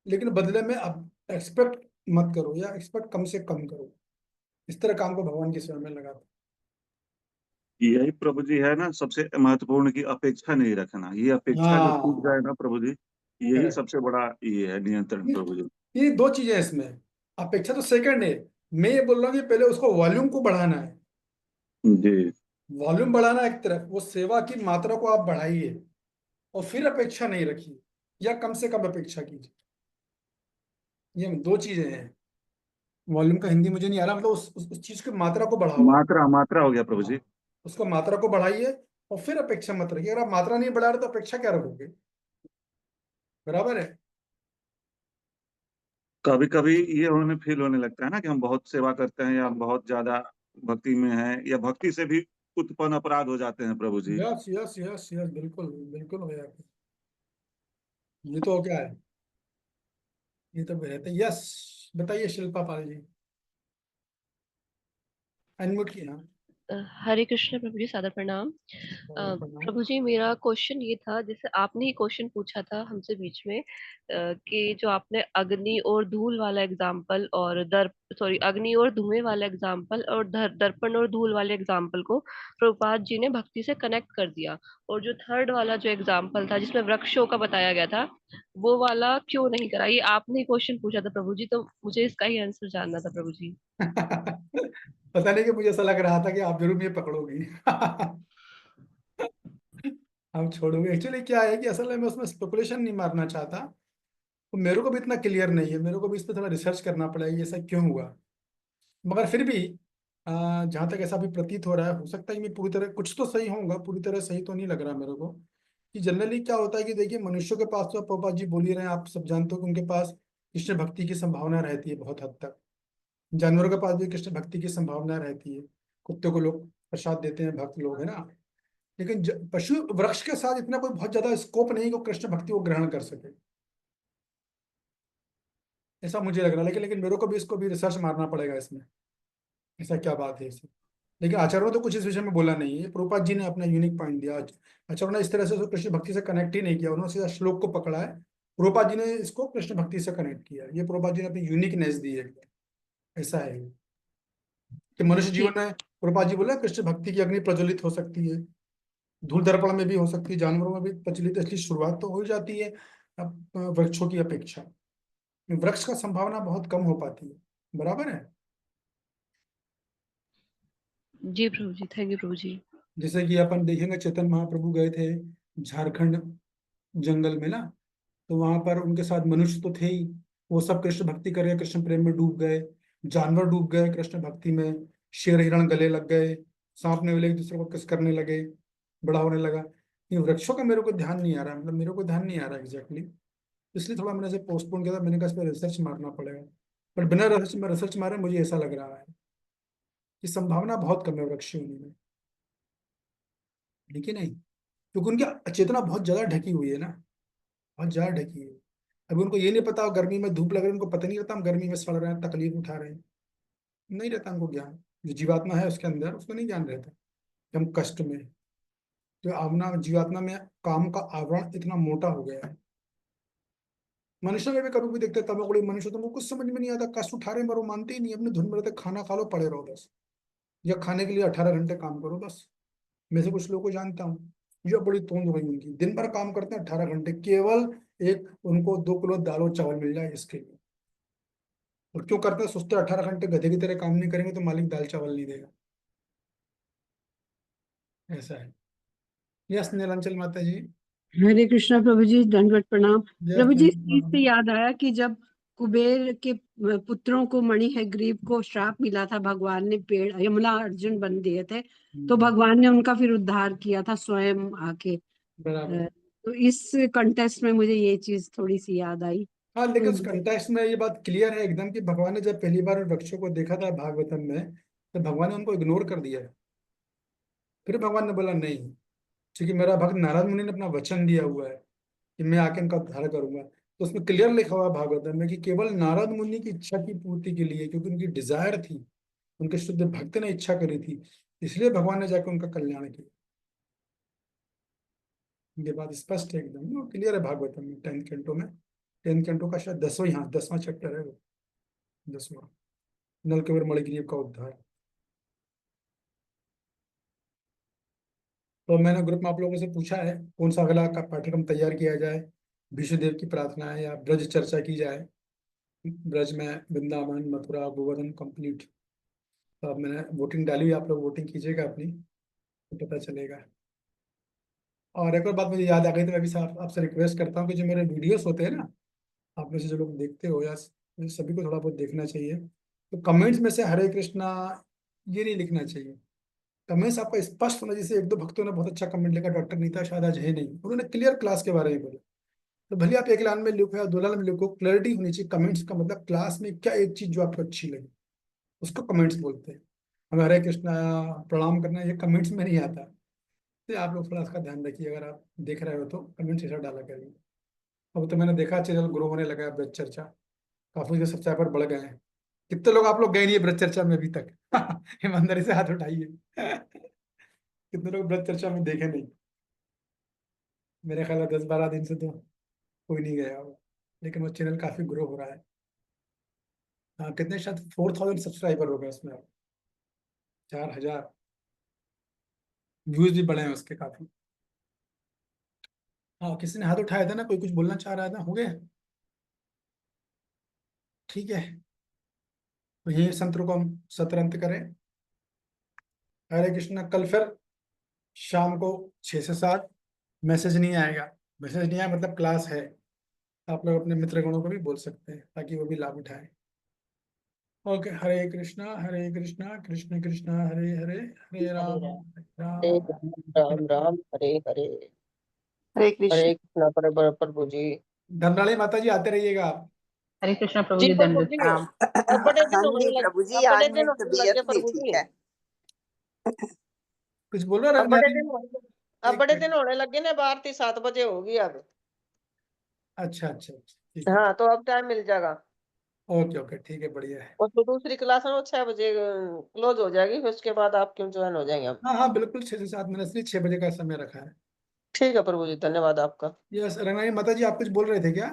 लेकिन बदले में अब एक्सपेक्ट मत करो, या एक्सपेक्ट कम से कम करो। इस तरह काम को भगवान की सेवा में लगा दो। यही प्रभु जी है ना सबसे महत्वपूर्ण, की अपेक्षा नहीं रखना। ये अपेक्षा जो टूट जाए हाँ, ना प्रभु जी, यही करेक्ट। सबसे बड़ा ये है नियंत्रण ये प्रभु जी। ये दो चीजें हैं इसमें। अपेक्षा तो सेकंड है। मैं ये बोल रहा हूँ कि पहले उसको वॉल्यूम को बढ़ाना है। जी। वॉल्यूम बढ़ाना एक तरफ, वो सेवा की मात्रा को आप बढ़ाइए और फिर अपेक्षा नहीं रखिए, या कम से कम अपेक्षा कीजिए। ये दो चीजें हैं। वॉल्यूम का हिंदी मुझे नहीं आ रहा, मतलब उस चीज की मात्रा को बढ़ाओ आप। मात्रा मात्रा हो गया प्रभु जी। हाँ, उसको मात्रा को बढ़ाइए और फिर अपेक्षा मत रखिए। अगर आप मात्रा नहीं बढ़ा रहे तो अपेक्षा क्या रखोगे? बराबर है। कभी कभी ये हमें फील होने लगता है ना कि हम बहुत सेवा करते हैं या हम बहुत ज्यादा भक्ति में हैं, या भक्ति से भी उत्पन्न अपराध हो जाते हैं प्रभु जी। यस यस यस यस, बिल्कुल बिल्कुल हो जाता है। ये तो क्या है, ये तो रहता है। यस, बताइए शिल्पा पाल जी, अनम्यूट किया। हरे कृष्ण प्रभु जी, सादर प्रणाम। प्रणाम। प्रभु जी मेरा क्वेश्चन ये था, जैसे आपने ही क्वेश्चन पूछा था हमसे बीच में, कि जो आपने अग्नि और धूल वाला एग्जाम्पल और अग्नि और धुएं वाला एग्जाम्पल और दर्पण और धूल वाले एग्जाम्पल को प्रभुपाद जी ने भक्ति से कनेक्ट कर दिया, और जो थर्ड वाला जो एग्जाम्पल था जिसमें वृक्षों का बताया गया था, वो वाला क्यों नहीं करा? ये आपने ही क्वेश्चन पूछा था प्रभु जी, तो मुझे इसका ही आंसर जानना था प्रभु जी। पता नहीं कि मुझे ऐसा लग रहा था कि आप जरूर ये पकड़ोगी। हम छोड़ोगे। एक्चुअली क्या है कि असल में मैं उसमें स्पेकुलेशन नहीं मारना चाहता। तो मेरे को भी इतना क्लियर नहीं है, मेरे को भी इस पर थोड़ा रिसर्च करना पड़ेगा ये ऐसा क्यों हुआ। मगर फिर भी जहाँ तक ऐसा भी प्रतीत हो रहा है, हो सकता है कि मैं पूरी तरह, कुछ तो सही होगा, पूरी तरह सही तो नहीं लग रहा मेरे को। कि जनरली क्या होता है कि देखिए, मनुष्यों के पास तो, पपा जी बोल ही रहे हैं, आप सब जानते हो कि उनके पास कृष्ण भक्ति की संभावना रहती है बहुत हद तक। जानवरों के पास भी कृष्ण भक्ति की संभावना रहती है। कुत्ते को लोग प्रसाद देते हैं, भक्त लोग, है ना। लेकिन पशु वृक्ष के साथ इतना कोई बहुत ज्यादा स्कोप नहीं कि वो कृष्ण भक्ति को ग्रहण कर सके, ऐसा मुझे लग रहा है। लेकिन मेरे को भी इसको भी रिसर्च मारना पड़ेगा इसमें, ऐसा क्या बात है इसमें। लेकिन आचार्यों ने तो कुछ इस विषय में बोला नहीं है। प्रभुपाद जी ने अपना यूनिक पॉइंट दिया। आचार्यों ने इस तरह से उसको कृष्ण भक्ति से कनेक्ट ही नहीं किया, उन्होंने सीधा श्लोक को पकड़ा है। प्रभुपाद जी ने इसको कृष्ण भक्ति से कनेक्ट किया। ये प्रभुपाद जी ने अपनी यूनिकनेस दी है, ऐसा है कि मनुष्य जीवन में प्रभुपाद जी बोले कृष्ण भक्ति की अग्नि प्रज्वलित हो सकती है, धूल दर्पण में भी हो सकती है, जानवरों में भी प्रचलित। इसलिए शुरुआत तो हो जाती है वृक्षों की अपेक्षा। वृक्ष का संभावना बहुत कम हो पाती है, बराबर है। जी प्रभु जी, थैंक यू प्रभु जी। जैसे कि अपन देखेंगे, चैतन्य महाप्रभु गए थे झारखंड जंगल में ना, तो वहां पर उनके साथ मनुष्य तो थे ही, वो सब कृष्ण भक्ति कर रहे, कृष्ण प्रेम में डूब गए। जानवर डूब गए कृष्ण भक्ति में, शेर हिरण गले लग गए, सांप नेवले एक दूसरे को किस करने लगे, बड़ा होने लगा। ये वृक्षों का मेरे को ध्यान नहीं आ रहा, मतलब मेरे को ध्यान नहीं आ रहा एग्जैक्टली, इसलिए थोड़ा मैंने इसे पोस्टपोन किया था। मैंने कहा इस पर रिसर्च मारना पड़ेगा, पर बिना रिसर्च मारे मुझे ऐसा लग रहा है कि संभावना बहुत कम है वृक्ष होने में, लेकिन नहीं, क्योंकि उनकी चेतना बहुत ज्यादा ढकी हुई है ना, बहुत ज्यादा ढकी है। अभी उनको ये नहीं पता, गर्मी में धूप लग रही है, उनको पता नहीं रहता हम गर्मी में सड़ रहे हैं, तकलीफ उठा रहे हैं, नहीं रहता उनको ज्ञान। जो जीवात्मा है उसके अंदर, उसको नहीं ज्ञान रहता कि हम कष्ट में हैं। तो आत्मा जीवात्मा में काम का आवरण इतना मोटा हो गया है। मनुष्य में भी कभी भी देखते हैं तमोगुणी मनुष्य, तो उनको कुछ समझ में नहीं आता, कष्ट उठा रहे हैं पर वो मानते ही नहीं, अपने धुन में रहते, खाना खा लो पड़े रहो बस, या खाने के लिए 18 घंटे काम करो बस। मैं से कुछ लोगों को जानता हूँ, ये बड़ी तोंद हो गई उनकी, दिन भर काम करते हैं 18 घंटे, केवल एक उनको 2 किलो दाल और चावल मिल जाए इसके लिए। और क्यों करते हैं, सोचते 18 घंटे गधे की तरह काम नहीं करेंगे तो मालिक दाल चावल नहीं देगा, ऐसा है। यस नीलांचल माता जी। हरे कृष्णा प्रभु जी, दंडवत प्रणाम। यस प्रभु जी, इस चीज से याद आया कि जब कुबेर के पुत्रों को मणिग्रीव को श्राप मिला था, भगवान ने पेड़ यमला अर्जुन बन दिए थे, तो भगवान ने उनका फिर उद्धार किया था स्वयं आके। बराबर। तो इस कंटेस्ट में मुझे ये चीज थोड़ी सी याद आई। हाँ, लेकिन उस कंटेक्स्ट में ये बात क्लियर है एकदम कि भगवान ने जब पहली बार उन वृक्षों को देखा था भागवतम में, तो भगवान ने उनको इग्नोर कर दिया। फिर भगवान ने बोला नहीं, क्योंकि मेरा भक्त नारद मुनि ने अपना वचन दिया हुआ है कि मैं आके इनका उद्धार करूंगा। तो उसमें क्लियर लिखा हुआ है भागवतम में कि केवल नारद मुनि की इच्छा की पूर्ति के लिए, क्योंकि उनकी डिजायर थी, उनके शुद्ध भक्त ने इच्छा करी थी, इसलिए भगवान ने जाकर उनका कल्याण किया। ये बात स्पष्ट है एकदम, क्लियर है भागवतम में 10th कैंटो में। 10th कैंटो का शायद 10वां, हाँ 10वां चैप्टर है वो, 10वां, नलकवर मणिग्रीव का उद्धार। तो मैंने ग्रुप में आप लोगों से पूछा है कौन सा अगला का पाठ्यक्रम तैयार किया जाए, विष्णुदेव की प्रार्थना है या ब्रज चर्चा की जाए। ब्रज में वृंदावन मथुरा गोवर्धन कंप्लीट। तो अब मैंने वोटिंग डाली हुई, आप लोग वोटिंग कीजिएगा अपनी, तो पता चलेगा। और एक और बात मुझे याद आ गई, तो मैं भी आपसे रिक्वेस्ट करता हूँ कि जो मेरे वीडियोस होते हैं ना, आप में से जो लोग देखते हो या सभी को थोड़ा बहुत देखना चाहिए, तो कमेंट्स में से हरे कृष्णा ये नहीं लिखना चाहिए। कमेंट्स आपका स्पष्ट होना। जैसे एक दो भक्तों ने बहुत अच्छा कमेंट लिखा, डॉक्टर नीता शायद आज है नहीं, उन्होंने क्लियर क्लास के बारे में बोला। तो भले आप एक लाइन में लिखो या 2 लाइन में लिखो, क्लैरिटी होनी चाहिए कमेंट्स का, मतलब क्लास में क्या एक चीज जो आपको अच्छी लगी उसको कमेंट्स बोलते हैं। हमें हरे कृष्णा प्रणाम करना ये कमेंट्स में नहीं आता। तो आप लोग थोड़ा इसका ध्यान रखिए, अगर आप देख रहे हो तो कमेंट्स ऐसा डाला करिए। अब तो मैंने देखा चैनल ग्रो होने लगा है, ब्रज चर्चा काफी के सब्सक्राइबर बढ़ गए हैं। कितने लोग आप लोग गए नहीं है ब्रज चर्चा में अभी तक? ईमानदारी से हाथ उठाइए। कितने लोग ब्रज चर्चा में देखे नहीं? मेरे ख्याल 10-12 दिन से तो कोई नहीं गया होगा, लेकिन वो चैनल काफी ग्रो हो रहा है। हाँ, कितने, शायद 4000 सब्सक्राइबर हो गए उसमें, 4000 व्यूज भी बढ़े हैं उसके काफी। हाँ, किसी ने हाथ उठाया था ना, कोई कुछ बोलना चाह रहा था, हो गया? ठीक है, तो यही संतरों को हम सतरंत करें। हरे कृष्णा। कल फिर शाम को 6 से 7 मैसेज नहीं आएगा। मैसेज नहीं आया मतलब क्लास है। आप लोग अपने मित्रगणों को भी बोल सकते हैं ताकि वो भी लाभ उठाएं। ओके, हरे कृष्णा कृष्ण कृष्ण हरे हरे, हरे राम हरे राम राम राम हरे हरे। हरे कृष्ण। हरे कृष्णा प्रभु जी। धनरानी माता जी आते रहिएगा आप। हरे कृष्णा प्रभु जी जी, प्रभु दंडवत जी, प्रणाम। अब बड़े दिन हाँ होने जी लग प्रभु जी, अब बड़े आज दिन मेरी होने लग तबीयत गए नहीं प्रभु ठीक जी। है। कुछ बोल रहे अब बड़े रत्नाजी? दिन अब एक बड़े मिनट। दिन होने लगे ना, 7 बजे होगी अब। अच्छा अच्छा अच्छा, ठीक है। हाँ, तो अब टाइम मिल जाएगा। ओके ओके, ठीक है, बढ़िया है। और तो दूसरी क्लास है वो 6 बजे क्लोज हो जाएगी, फिर उसके बाद आप क्यों ज्वाइन हो जाएंगे अब। हाँ हाँ बिल्कुल, 6 से 7 मैंने इसलिए 6 बजे का समय रखा है। ठीक है प्रभु जी, धन्यवाद आपका। यस रंगनानी माता जी, आप कुछ बोल रहे थे क्या?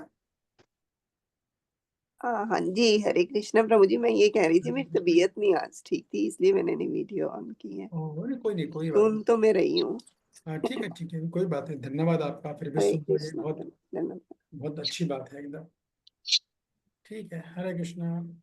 हाँ जी, हरे कृष्णा प्रभु जी, मैं ये कह रही थी मेरी तबीयत नहीं आज ठीक थी, इसलिए मैंने नहीं वीडियो ऑन की है। कोई नहीं, कोई बात सुन तो मैं रही हूँ। नहीं। हाँ ठीक है, कोई बात नहीं। धन्यवाद आपका, फिर भी हरे सुन लो, ये कृष्णा, बहुत धन्यवाद। बहुत अच्छी बात है एकदम। ठीक है, हरे कृष्णा।